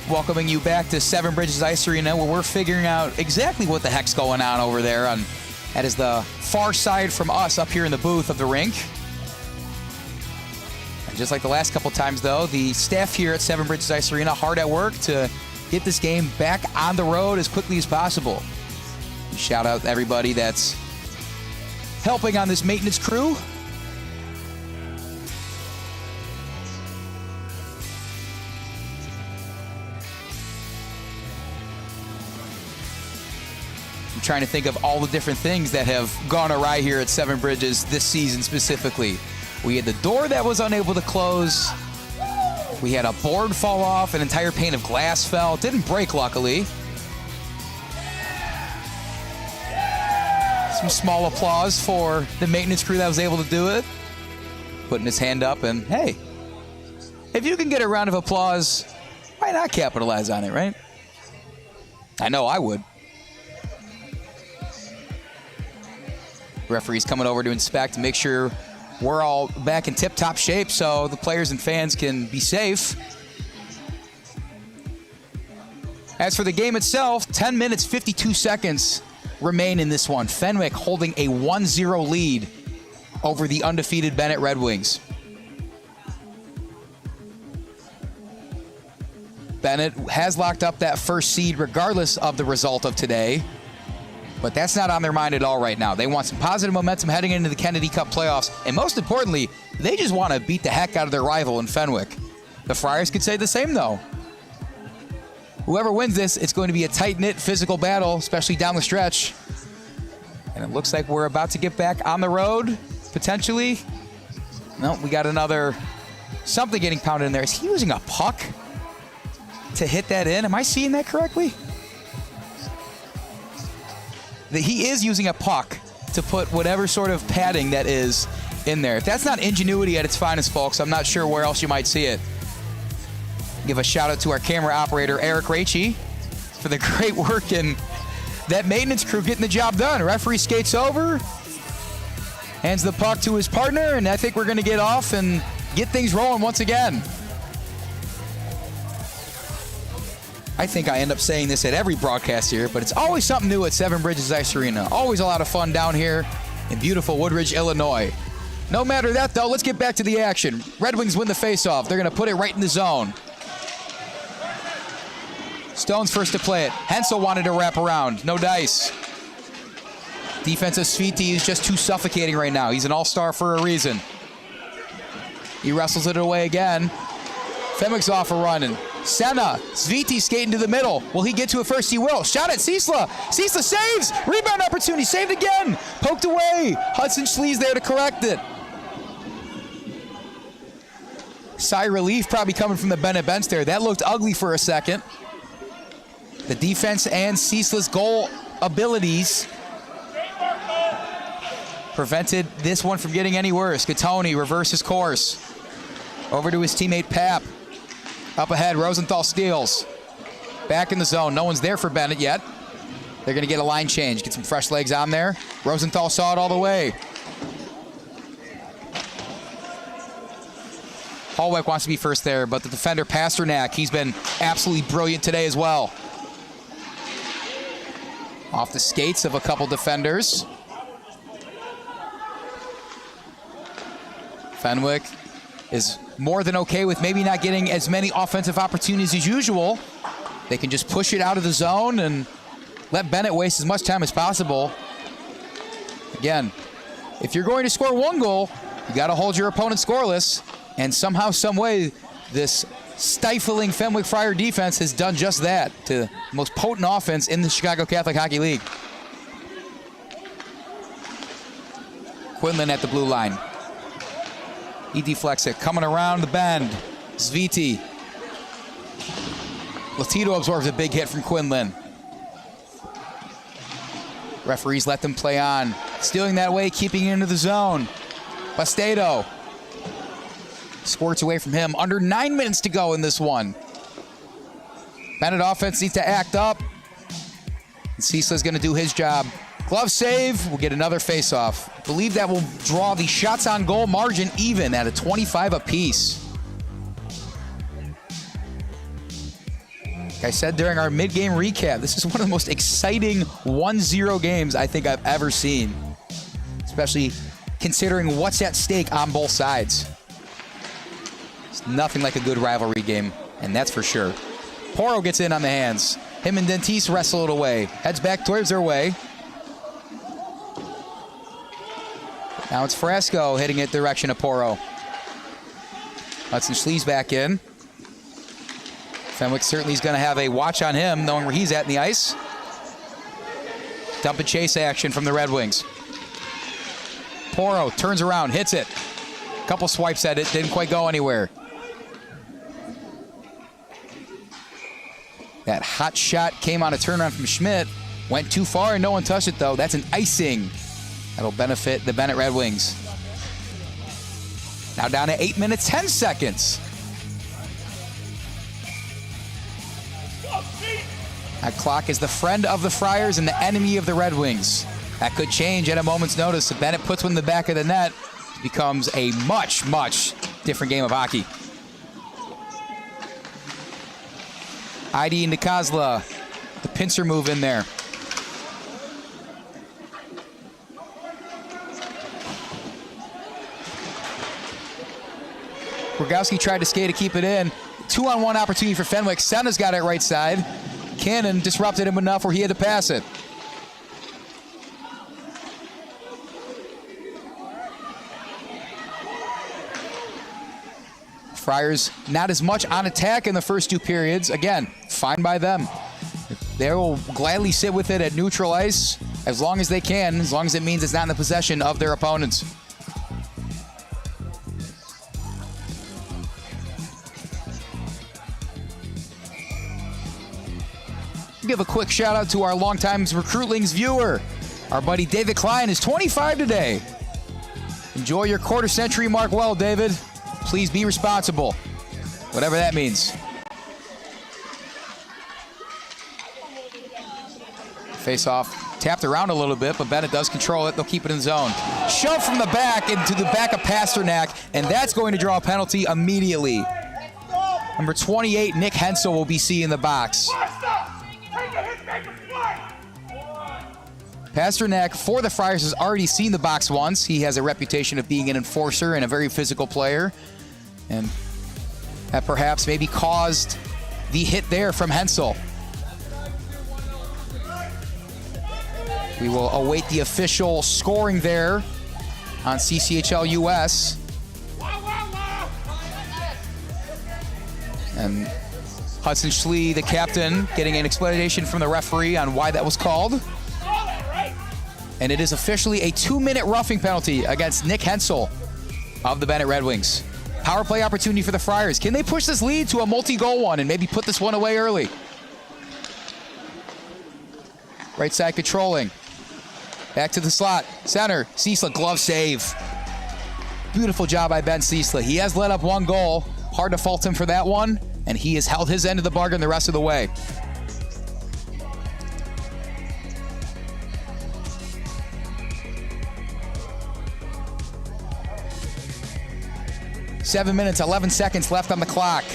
Welcoming you back to Seven Bridges Ice Arena, where we're figuring out exactly what the heck's going on over there. That is the far side from us up here in the booth of the rink. And just like the last couple times, though, the staff here at Seven Bridges Ice Arena hard at work to get this game back on the road as quickly as possible. Shout out to everybody that's helping on this maintenance crew. I'm trying to think of all the different things that have gone awry here at Seven Bridges this season specifically. We had the door that was unable to close. We had a board fall off. An entire pane of glass fell. It didn't break, luckily. Some small applause for the maintenance crew that was able to do it. Putting his hand up, and hey, if you can get a round of applause, why not capitalize on it, right? I know I would. Referee's coming over to inspect to make sure we're all back in tip-top shape so the players and fans can be safe. As for the game itself, 10 minutes, 52 seconds remain in this one. Fenwick holding a 1-0 lead over the undefeated Benet Red Wings. Benet has locked up that first seed regardless of the result of today. But that's not on their mind at all right now. They want some positive momentum heading into the Kennedy Cup playoffs. And most importantly, they just want to beat the heck out of their rival in Fenwick. The Friars could say the same, though. Whoever wins this, it's going to be a tight-knit physical battle, especially down the stretch. And it looks like we're about to get back on the road, potentially. No, we got another something getting pounded in there. Is he using a puck to hit that in? Am I seeing that correctly? That he is using a puck to put whatever sort of padding that is in there. If that's not ingenuity at its finest, folks, I'm not sure where else you might see it. Give a shout out to our camera operator, Eric Raichi, for the great work and that maintenance crew getting the job done. Referee skates over, hands the puck to his partner, and I think we're going to get off and get things rolling once again. I think I end up saying this at every broadcast here, but it's always something new at Seven Bridges Ice Arena. Always a lot of fun down here in beautiful Woodridge, Illinois. No matter that, though, let's get back to the action. Red Wings win the faceoff. They're going to put it right in the zone. Stone's first to play it. Hensel wanted to wrap around. No dice. Defensive Sviti is just too suffocating right now. He's an all-star for a reason. He wrestles it away again. Fenwick's off a run, and Senna, Sviti skating to the middle. Will he get to it first? He will. Shot at Ciesla. Ciesla saves. Rebound opportunity. Saved again. Poked away. Hudson Schlie's there to correct it. Sigh relief probably coming from the Benet bench there. That looked ugly for a second. The defense and Ciesla's goal abilities prevented this one from getting any worse. Gattoni reverses course. Over to his teammate Pap. Up ahead, Rosenthal steals. Back in the zone. No one's there for Benet yet. They're going to get a line change. Get some fresh legs on there. Rosenthal saw it all the way. Hallwick wants to be first there, but the defender, Pasternak, he's been absolutely brilliant today as well. Off the skates of a couple defenders. Fenwick is more than okay with maybe not getting as many offensive opportunities as usual. They can just push it out of the zone and let Benet waste as much time as possible. Again, if you're going to score one goal, you got to hold your opponent scoreless. And somehow, some way, this stifling Fenwick Friar defense has done just that to the most potent offense in the Chicago Catholic Hockey League. Quinlan at the blue line. He deflects it, coming around the bend. Zviti. Latito absorbs a big hit from Quinlan. Referees let them play on. Stealing that way, keeping it into the zone. Bastedo. Squirts away from him. Under 9 minutes to go in this one. Benet offense needs to act up. And Ciesla's going to do his job. Glove save. We'll get another face-off. I believe that will draw the shots on goal margin even at a 25 apiece. Like I said during our mid-game recap, this is one of the most exciting 1-0 games I think I've ever seen. Especially considering what's at stake on both sides. Nothing like a good rivalry game, and that's for sure. Poro gets in on the hands. Him and Dentice wrestle it away. Heads back towards their way. Now it's Frasco hitting it direction of Poro. Hudson Schlie's back in. Fenwick certainly is going to have a watch on him, knowing where he's at in the ice. Dump and chase action from the Red Wings. Poro turns around, hits it. Couple swipes at it, didn't quite go anywhere. That hot shot came on a turnaround from Schmidt. Went too far and no one touched it though. That's an icing. That'll benefit the Benet Red Wings. Now down to 8 minutes, 10 seconds. That clock is the friend of the Friars and the enemy of the Red Wings. That could change at a moment's notice. If Benet puts one in the back of the net, it becomes a much, much different game of hockey. Ihde and DiCosola, the pincer move in there. Rogowski tried to skate to keep it in. 2-on-1 opportunity for Fenwick. Senna's got it right side. Cannon disrupted him enough where he had to pass it. Friars not as much on attack in the first two periods. Again, fine by them. They will gladly sit with it at neutral ice as long as they can, as long as it means it's not in the possession of their opponents. Give a quick shout out to our longtime Recruitlings viewer. Our buddy David Klein is 25 today. Enjoy your quarter century mark well, David. Please be responsible, whatever that means. Face off, tapped around a little bit, but Benet does control it. They'll keep it in zone. Shove from the back into the back of Pasternak, and that's going to draw a penalty immediately. Number 28, Nick Hensel, will be seeing the box. Pasternak, for the Friars, has already seen the box once. He has a reputation of being an enforcer and a very physical player. And that perhaps maybe caused the hit there from Hensel. We will await the official scoring there on CCHL US. And Hudson Schlie, the captain, getting an explanation from the referee on why that was called. And it is officially a 2-minute roughing penalty against Nick Hensel of the Benet Red Wings. Power play opportunity for the Friars. Can they push this lead to a multi-goal one and maybe put this one away early? Right side controlling. Back to the slot. Center. Ciesla, glove save. Beautiful job by Ben Ciesla. He has let up one goal. Hard to fault him for that one, and he has held his end of the bargain the rest of the way. Seven minutes, 11 seconds left on the clock.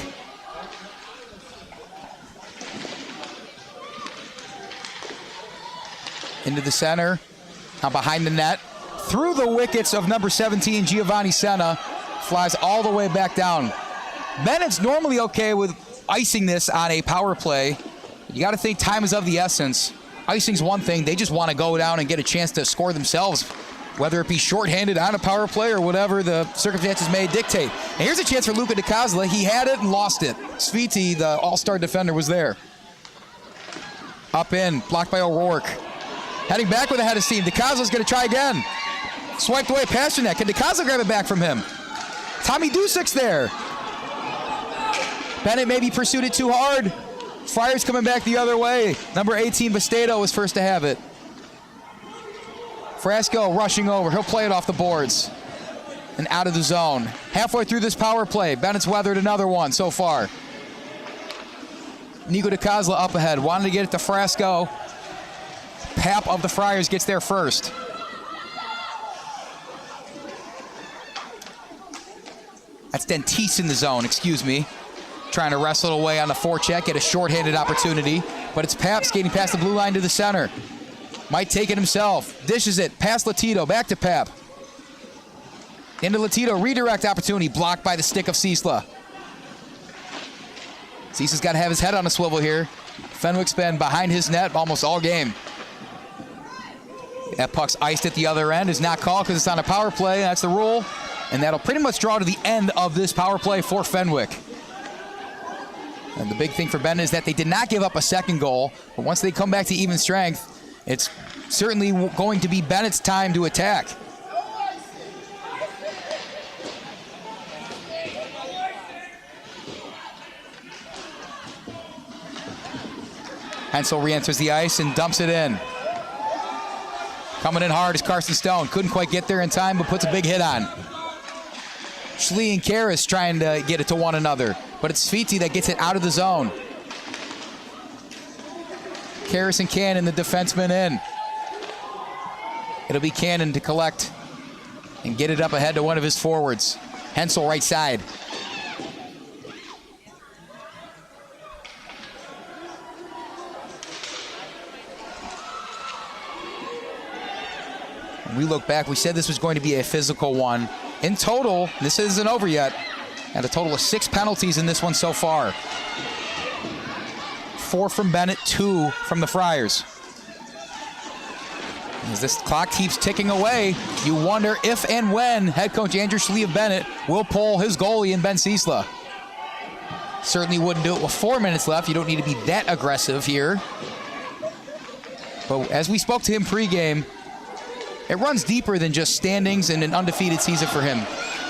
Into the center, now behind the net. Through the wickets of number 17, Giovanni Senna. Flies all the way back down. Bennett's normally okay with icing this on a power play. You got to think time is of the essence. Icing's one thing. They just want to go down and get a chance to score themselves, whether it be shorthanded on a power play or whatever the circumstances may dictate. And here's a chance for Luca DiCosola. He had it and lost it. Sviti, the all-star defender, was there. Up in, blocked by O'Rourke. Heading back with a head of steam. DiCosola's going to try again. Swiped away past your net. Can DiCosola grab it back from him? Tommy Dusek's there. Bennett maybe pursued it too hard. Friars coming back the other way. Number 18, Bastedo, was first to have it. Frasco rushing over. He'll play it off the boards and out of the zone. Halfway through this power play, Bennett's weathered another one so far. Nico DiCosola up ahead. Wanted to get it to Frasco. Pap of the Friars gets there first. That's Dentice in the zone, excuse me. Trying to wrestle it away on the forecheck, get a shorthanded opportunity, but it's Pap skating past the blue line to the center. Might take it himself. Dishes it past Latito, back to Pap. Into Latito, redirect opportunity, blocked by the stick of Ciesla. Ciesla's got to have his head on a swivel here. Fenwick's been behind his net almost all game. That puck's iced at the other end. Is not called because it's on a power play. That's the rule. And that'll pretty much draw to the end of this power play for Fenwick. And the big thing for Bennett is that they did not give up a second goal. But once they come back to even strength, it's certainly going to be Bennett's time to attack. Hensel re-enters the ice and dumps it in. Coming in hard is Carson Stone. Couldn't quite get there in time, but puts a big hit on. Schlie and Karras trying to get it to one another, but it's Sviti that gets it out of the zone. Karras and Cannon, the defenseman, in. It'll be Cannon to collect and get it up ahead to one of his forwards. Hensel right side. When we look back, we said this was going to be a physical one. In total, this isn't over yet, and a total of 6 penalties in this one so far. 4 from Bennett, 2 from the Friars. As this clock keeps ticking away, you wonder if and when head coach Andrew Schlie of Bennett will pull his goalie in Ben Ciesla. Certainly wouldn't do it with 4 minutes left. You don't need to be that aggressive here. But as we spoke to him pregame, it runs deeper than just standings and an undefeated season for him.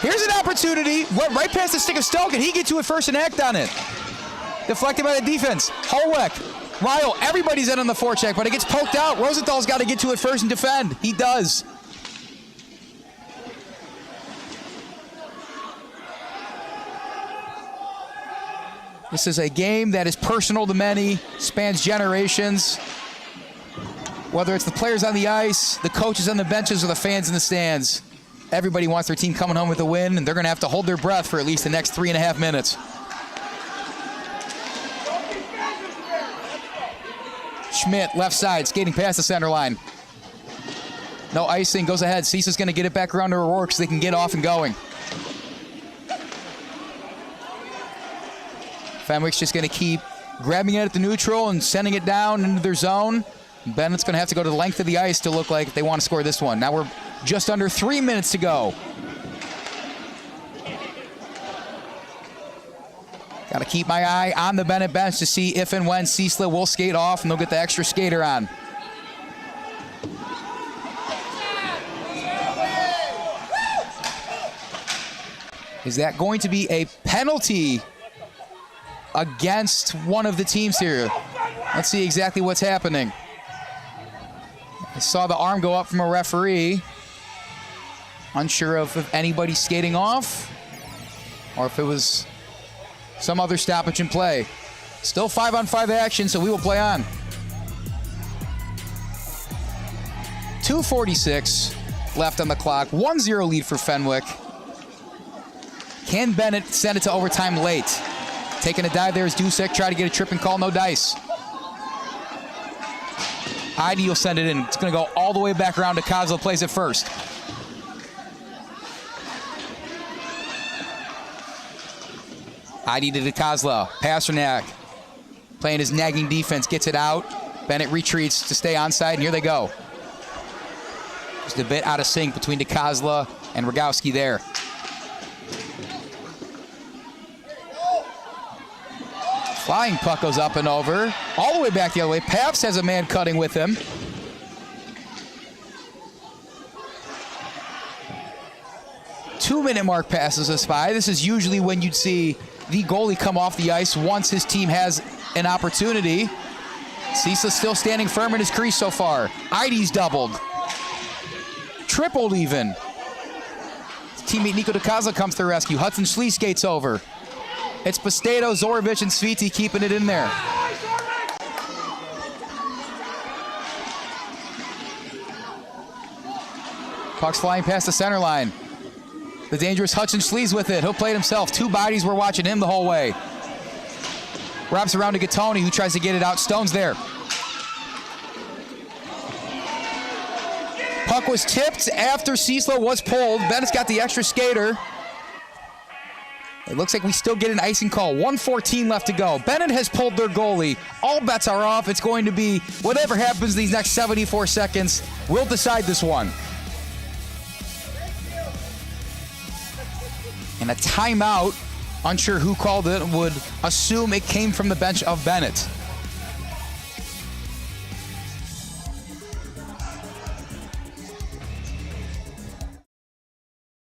Here's an opportunity. Went right past the stick of Stoke, and he get to it first and act on it. Deflected by the defense. Holweck, Ryle, everybody's in on the forecheck, but it gets poked out. Rosenthal's got to get to it first and defend. He does. This is a game that is personal to many, spans generations. Whether it's the players on the ice, the coaches on the benches, or the fans in the stands, everybody wants their team coming home with a win, and they're going to have to hold their breath for at least the next 3.5 minutes. Schmidt, left side, skating past the center line. No icing, goes ahead. Cisa's going to get it back around to O'Rourke so they can get off and going. Fenwick's just going to keep grabbing it at the neutral and sending it down into their zone. Bennett's going to have to go to the length of the ice to look like they want to score this one. Now we're just under 3 minutes to go. Got to keep my eye on the Bennett bench to see if and when Ciesla will skate off and they'll get the extra skater on. Is that going to be a penalty against one of the teams here? Let's see exactly what's happening. I saw the arm go up from a referee. Unsure of if anybody's skating off or if it was some other stoppage in play. Still 5-on-5 action, so we will play on. 2:46 left on the clock. 1-0 lead for Fenwick. Can Benet send it to overtime late? Taking a dive there is Dusek. Try to get a tripping call, no dice. Ihde will send it in. It's going to go all the way back around to DiCosola, plays it first. Ihde to DiCosola. Pasternak playing his nagging defense, gets it out. Benet retreats to stay onside, and here they go. Just a bit out of sync between DiCosola and Rogowski there. Flying puck goes up and over. All the way back the other way. Paps has a man cutting with him. Two-minute mark passes us by. This is usually when you'd see the goalie come off the ice once his team has an opportunity. Ciesla still standing firm in his crease so far. Ihde's doubled. Tripled even. His teammate Nico DiCosola comes to the rescue. Hudson Schlie skates over. It's Petratos, Zorovich, and Sviti keeping it in there. Puck's flying past the center line. The dangerous Hudson Schlie's with it. He'll play it himself. Two bodies were watching him the whole way. Wraps around to Gattoni, who tries to get it out. Stone's there. Puck was tipped after Ciesla was pulled. Bennett's got the extra skater. It looks like we still get an icing call. 1:14 left to go. Benet has pulled their goalie. All bets are off. It's going to be whatever happens these next 74 seconds. We'll decide this one. And a timeout, unsure who called it, would assume it came from the bench of Benet.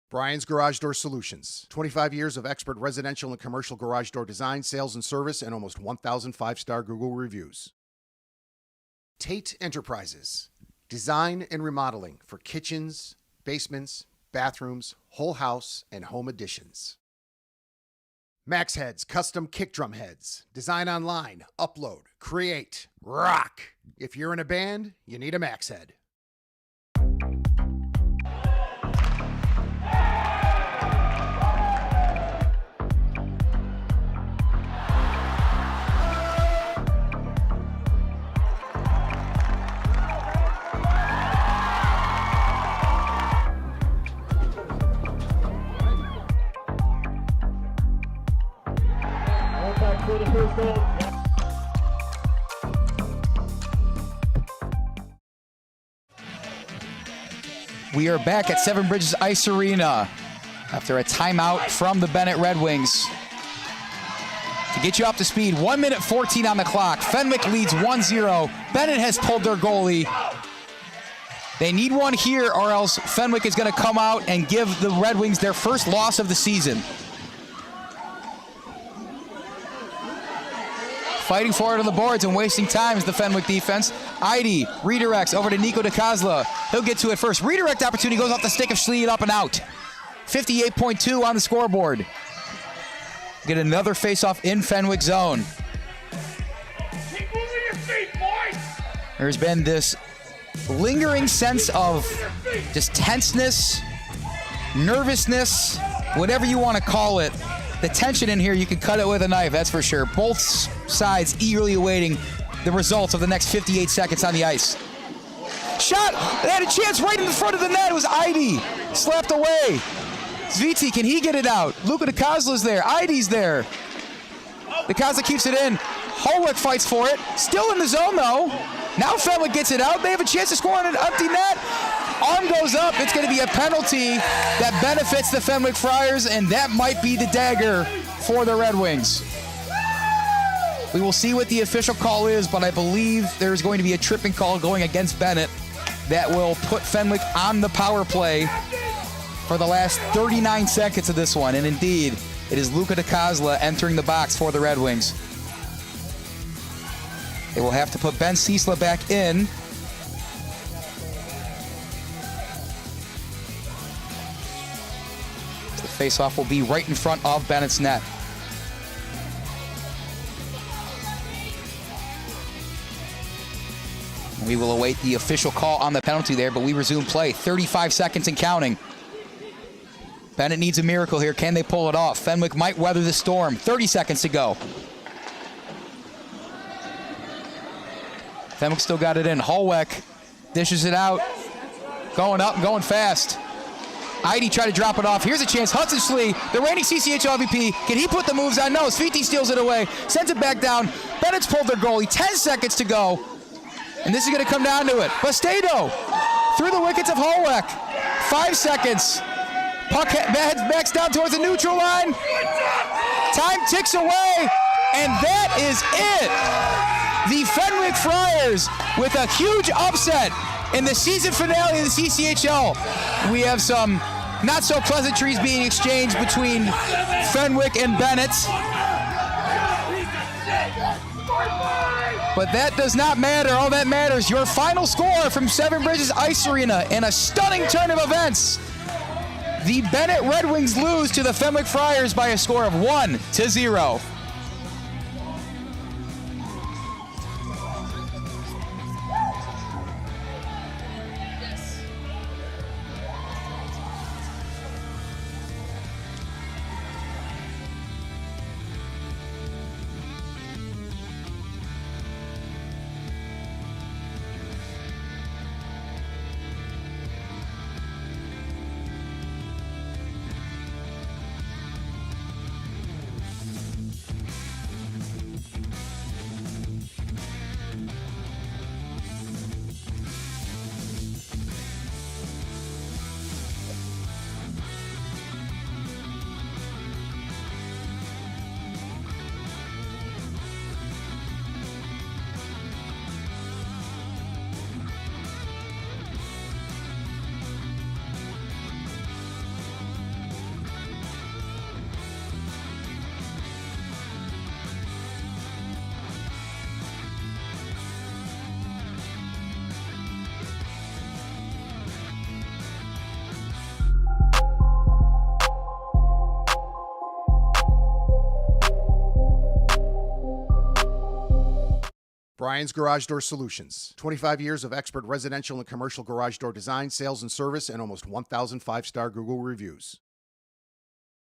Brian's Garage Door Solutions. 25 years of expert residential and commercial garage door design, sales, and service, and almost 1,000 five-star Google reviews. Tate Enterprises. Design and remodeling for kitchens, basements, bathrooms, whole house, and home additions. Max Heads Custom Kick Drum Heads. Design online, upload, create, rock. If you're in a band, you need a Max Head. We are back at Seven Bridges Ice Arena after a timeout from the Benet Red Wings. To get you up to speed, 1 minute 14 on the clock. Fenwick leads 1-0. Benet has pulled their goalie. They need one here or else Fenwick is going to come out and give the Red Wings their first loss of the season. Fighting for it on the boards and wasting time is the Fenwick defense. Ihde redirects over to Nico DiCosola. He'll get to it first. Redirect opportunity goes off the stick of Schlie, up and out. 58.2 on the scoreboard. Get another faceoff in Fenwick zone. Keep moving your feet, boys! There's been this lingering sense of just tenseness, nervousness, whatever you want to call it. The tension in here, you can cut it with a knife, that's for sure. Both sides eagerly awaiting the results of the next 58 seconds on the ice. Shot! They had a chance right in the front of the net. It was Ihde. Slapped away. Sviti, can he get it out? Luca DiCosola's there. Ihde's there. DiCosola keeps it in. Holwick fights for it. Still in the zone, though. Now Fenwick gets it out. They have a chance to score on an empty net. Arm goes up. It's going to be a penalty that benefits the Fenwick Friars, and that might be the dagger for the Red Wings. We will see what the official call is, but I believe there's going to be a tripping call going against Benet that will put Fenwick on the power play for the last 39 seconds of this one. And indeed, it is Luca DiCosola entering the box for the Red Wings. They will have to put Ben Ciesla back in. The faceoff will be right in front of Bennett's net. We will await the official call on the penalty there, but we resume play. 35 seconds and counting. Benet needs a miracle here. Can they pull it off? Fenwick might weather the storm. 30 seconds to go. Fenwick still got it in. Hallweck dishes it out. Going up and going fast. Ihde tried to drop it off. Here's a chance. Hudson Schlie, the reigning CCHL MVP. Can he put the moves on? No. Sviti steals it away. Sends it back down. Bennett's pulled their goalie. 10 seconds to go. And this is going to come down to it. Bastedo through the wickets of Hallweck. 5 seconds. Puck heads backs down towards the neutral line. Time ticks away. And that is it. The Fenwick Friars with a huge upset in the season finale of the CCHL. We have some not so pleasantries being exchanged between Fenwick and Benet. But that does not matter. All that matters, your final score from Seven Bridges Ice Arena in a stunning turn of events. The Benet Red Wings lose to the Fenwick Friars by a score of 1-0. Brian's Garage Door Solutions. 25 years of expert residential and commercial garage door design, sales, and service, and almost 1,000 5-star Google reviews.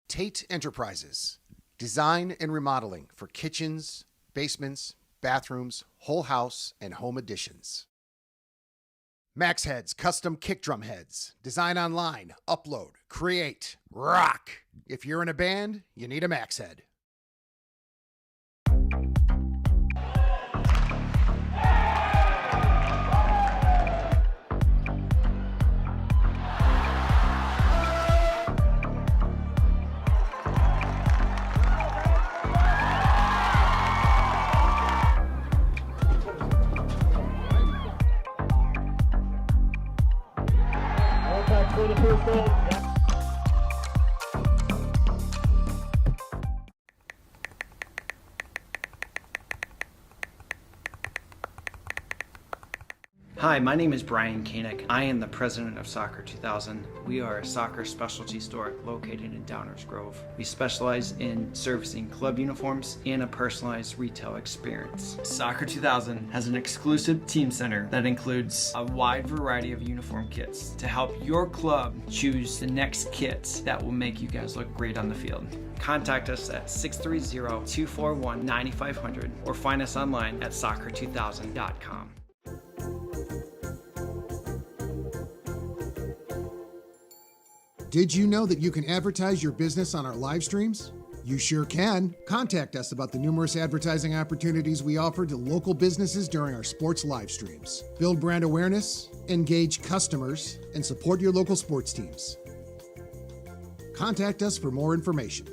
Tate Enterprises. Design and remodeling for kitchens, basements, bathrooms, whole house, and home additions. Max Heads Custom Kick Drum Heads. Design online, upload, create, rock. If you're in a band, you need a Max Head. Hi, my name is Brian Koehn. I am the president of Soccer 2000. We are a soccer specialty store located in Downers Grove. We specialize in servicing club uniforms and a personalized retail experience. Soccer 2000 has an exclusive team center that includes a wide variety of uniform kits to help your club choose the next kits that will make you guys look great on the field. Contact us at 630-241-9500 or find us online at soccer2000.com. Did you know that you can advertise your business on our live streams? You sure can. Contact us about the numerous advertising opportunities we offer to local businesses during our sports live streams. Build brand awareness, engage customers, and support your local sports teams. Contact us for more information.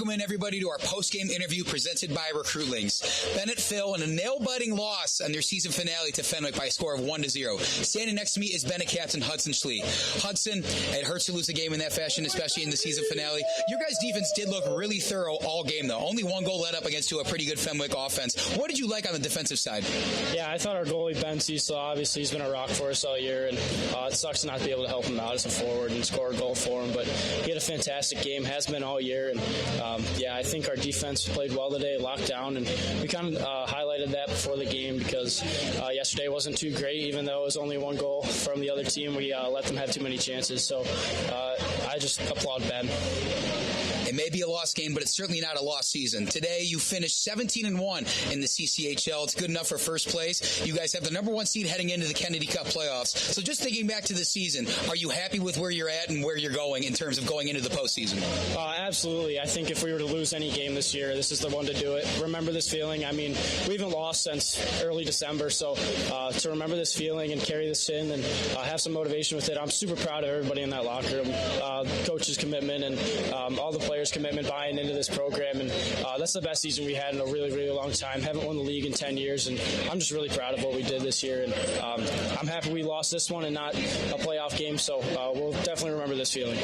Welcome in, everybody, to our post-game interview presented by Recruitlings. Benet fell in a nail-biting loss on their season finale to Fenwick by a score of 1-0. Standing next to me is Benet captain Hudson Schlie. Hudson, it hurts to lose a game in that fashion, especially in the season finale. Your guys' defense did look really thorough all game, though. Only one goal let up against a pretty good Fenwick offense. What did you like on the defensive side? Yeah, I thought our goalie, Ben Ciesla, obviously he's been a rock for us all year, and it sucks not to be able to help him out as a forward and score a goal for him, but he had a fantastic game, has been all year, and I think our defense played well today, locked down, and we kind of highlighted that before the game because yesterday wasn't too great, even though it was only one goal from the other team. We let them have too many chances, so I just applaud Ben. It may be a lost game, but it's certainly not a lost season. Today, you finished 17-1 in the Cchl. It's good enough for first place. You guys have the number 1 seed heading into the Kennedy Cup playoffs. So just thinking back to the season, are you happy with where you're at and where you're going in terms of going into the postseason? Absolutely. I think if we were to lose any game this year, this is the one to do it. Remember this feeling. I mean, we haven't lost since early December, so to remember this feeling and carry this in and have some motivation with it, I'm super proud of everybody in that locker room, coach's commitment and all the players' commitment buying into this program, and that's the best season we had in a really, really long time. Haven't won the league in 10 years, and I'm just really proud of what we did this year, and I'm happy we lost this one and not a playoff game, so we'll definitely remember this feeling.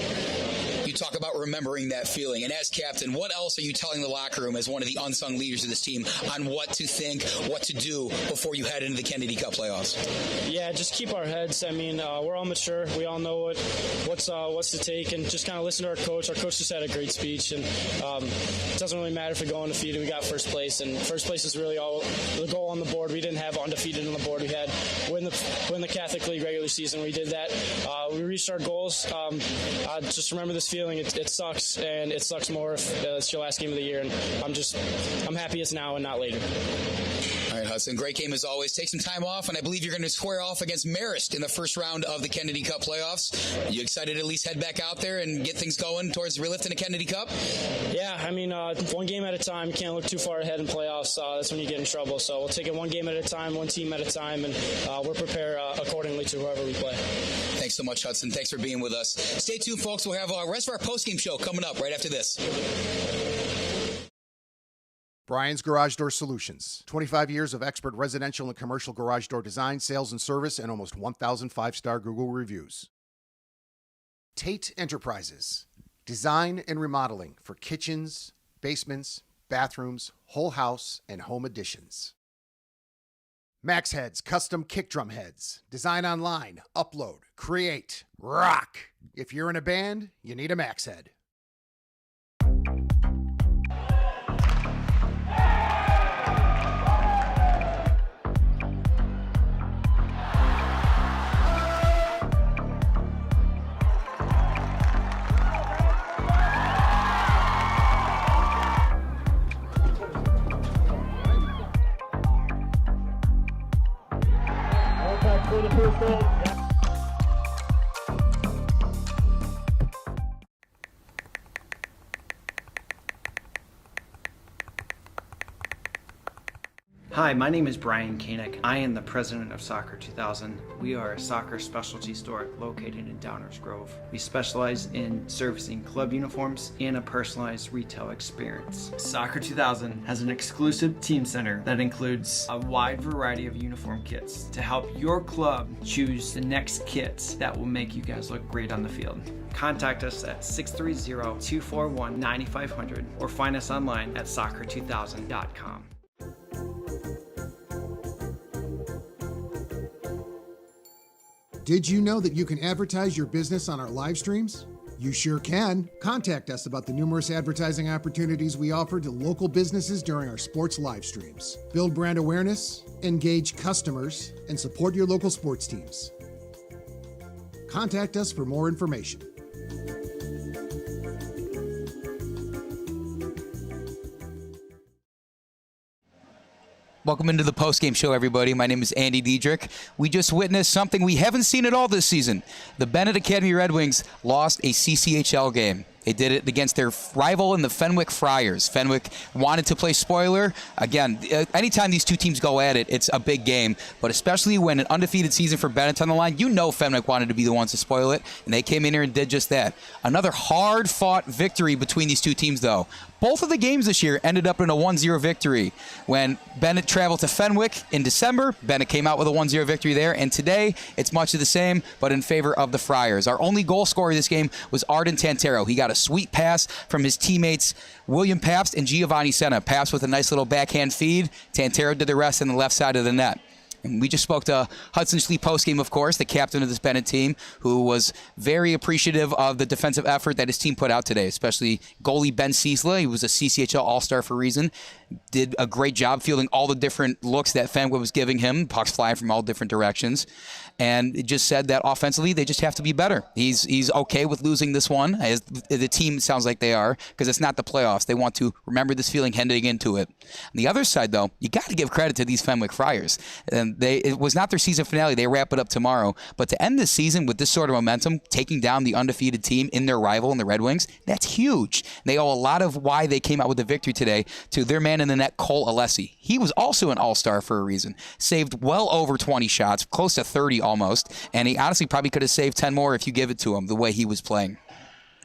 You talk about remembering that feeling, and as captain, what else are you telling the locker room as one of the unsung leaders of this team on what to think, what to do before you head into the Kennedy Cup playoffs? Yeah, just keep our heads. I mean, we're all mature. We all know what's to take, and just kind of listen to our coach. Our coach just had a great speech, and it doesn't really matter if we go undefeated. We got first place, and first place is really all the goal on the board. We didn't have undefeated on the board. We had win the Catholic League regular season. We did that. We reached our goals. Just remember this feeling. It sucks, and it sucks more if it's your last game of the year, and I'm happy it's now and not later. All right, Hudson, great game as always. Take some time off, and I believe you're going to square off against Marist in the first round of the Kennedy Cup playoffs. Are you excited to at least head back out there and get things going towards relifting the Kennedy Cup? Yeah, I mean, one game at a time. You can't look too far ahead in playoffs. That's when you get in trouble. So we'll take it one game at a time, one team at a time, and we'll prepare accordingly to whoever we play. Thanks so much, Hudson. Thanks for being with us. Stay tuned, folks. We'll have the rest of our post-game show coming up right after this. Brian's Garage Door Solutions. 25 years of expert residential and commercial garage door design, sales, and service, and almost 1,000 5-star Google reviews. Tate Enterprises. Design and remodeling for kitchens, basements, bathrooms, whole house, and home additions. Max Heads Custom Kick Drum Heads. Design online, upload, create, rock. If you're in a band, you need a Max Head. Hi, my name is Brian Koehn. I am the president of Soccer 2000. We are a soccer specialty store located in Downers Grove. We specialize in servicing club uniforms and a personalized retail experience. Soccer 2000 has an exclusive team center that includes a wide variety of uniform kits to help your club choose the next kits that will make you guys look great on the field. Contact us at 630-241-9500 or find us online at soccer2000.com. Did you know that you can advertise your business on our live streams? You sure can. Contact us about the numerous advertising opportunities we offer to local businesses during our sports live streams. Build brand awareness, engage customers, and support your local sports teams. Contact us for more information. Welcome into the post-game show, everybody. My name is Andy Diedrich. We just witnessed something we haven't seen at all this season. The Benet Academy Red Wings lost a CCHL game. They did it against their rival in the Fenwick Friars. Fenwick wanted to play spoiler. Again, anytime these two teams go at it, it's a big game. But especially when an undefeated season for Benet on the line, you know Fenwick wanted to be the ones to spoil it, and they came in here and did just that. Another hard-fought victory between these two teams, though. Both of the games this year ended up in a 1-0 victory. When Benet traveled to Fenwick in December, Benet came out with a 1-0 victory there, and today it's much of the same, but in favor of the Friars. Our only goal scorer this game was Arden Tantero. He got a sweet pass from his teammates William Pabst and Giovanni Senna. Pabst with a nice little backhand feed. Tantero did the rest on the left side of the net. And we just spoke to Hudson Schlie postgame, of course, the captain of this Benet team, who was very appreciative of the defensive effort that his team put out today, especially goalie Ben Ciesla. He was a CCHL All-Star for a reason. Did a great job fielding all the different looks that Fenwick was giving him, pucks flying from all different directions. And it just said that offensively, they just have to be better. He's okay with losing this one, as the team sounds like they are, because it's not the playoffs. They want to remember this feeling heading into it. On the other side, though, you got to give credit to these Fenwick Friars. And it was not their season finale. They wrap it up tomorrow. But to end this season with this sort of momentum, taking down the undefeated team in their rival in the Red Wings, that's huge. They owe a lot of why they came out with the victory today to their man in the net, Cole Alessi. He was also an all-star for a reason. Saved well over 20 shots, close to 30 almost, and he honestly probably could have saved 10 more if you give it to him the way he was playing.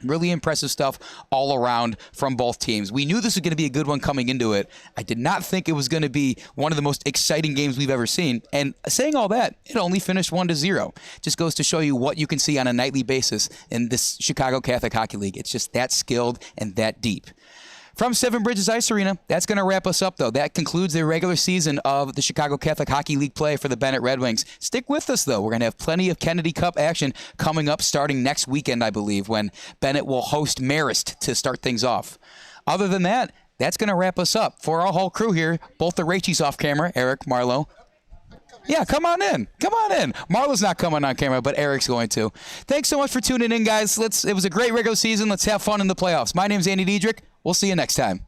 Really impressive stuff all around from both teams. We knew this was going to be a good one coming into it. I did not think it was going to be one of the most exciting games we've ever seen. And saying all that, it only finished 1-0. Just goes to show you what you can see on a nightly basis in this Chicago Catholic Hockey League. It's just that skilled and that deep. From Seven Bridges Ice Arena, that's going to wrap us up, though. That concludes the regular season of the Chicago Catholic Hockey League play for the Benet Red Wings. Stick with us, though. We're going to have plenty of Kennedy Cup action coming up starting next weekend, I believe, when Benet will host Marist to start things off. Other than that, that's going to wrap us up. For our whole crew here, both the Rachies off camera, Eric, Marlo. Yeah, come on in. Come on in. Marlo's not coming on camera, but Eric's going to. Thanks so much for tuning in, guys. It was a great regular season. Let's have fun in the playoffs. My name's Andy Diedrich. We'll see you next time.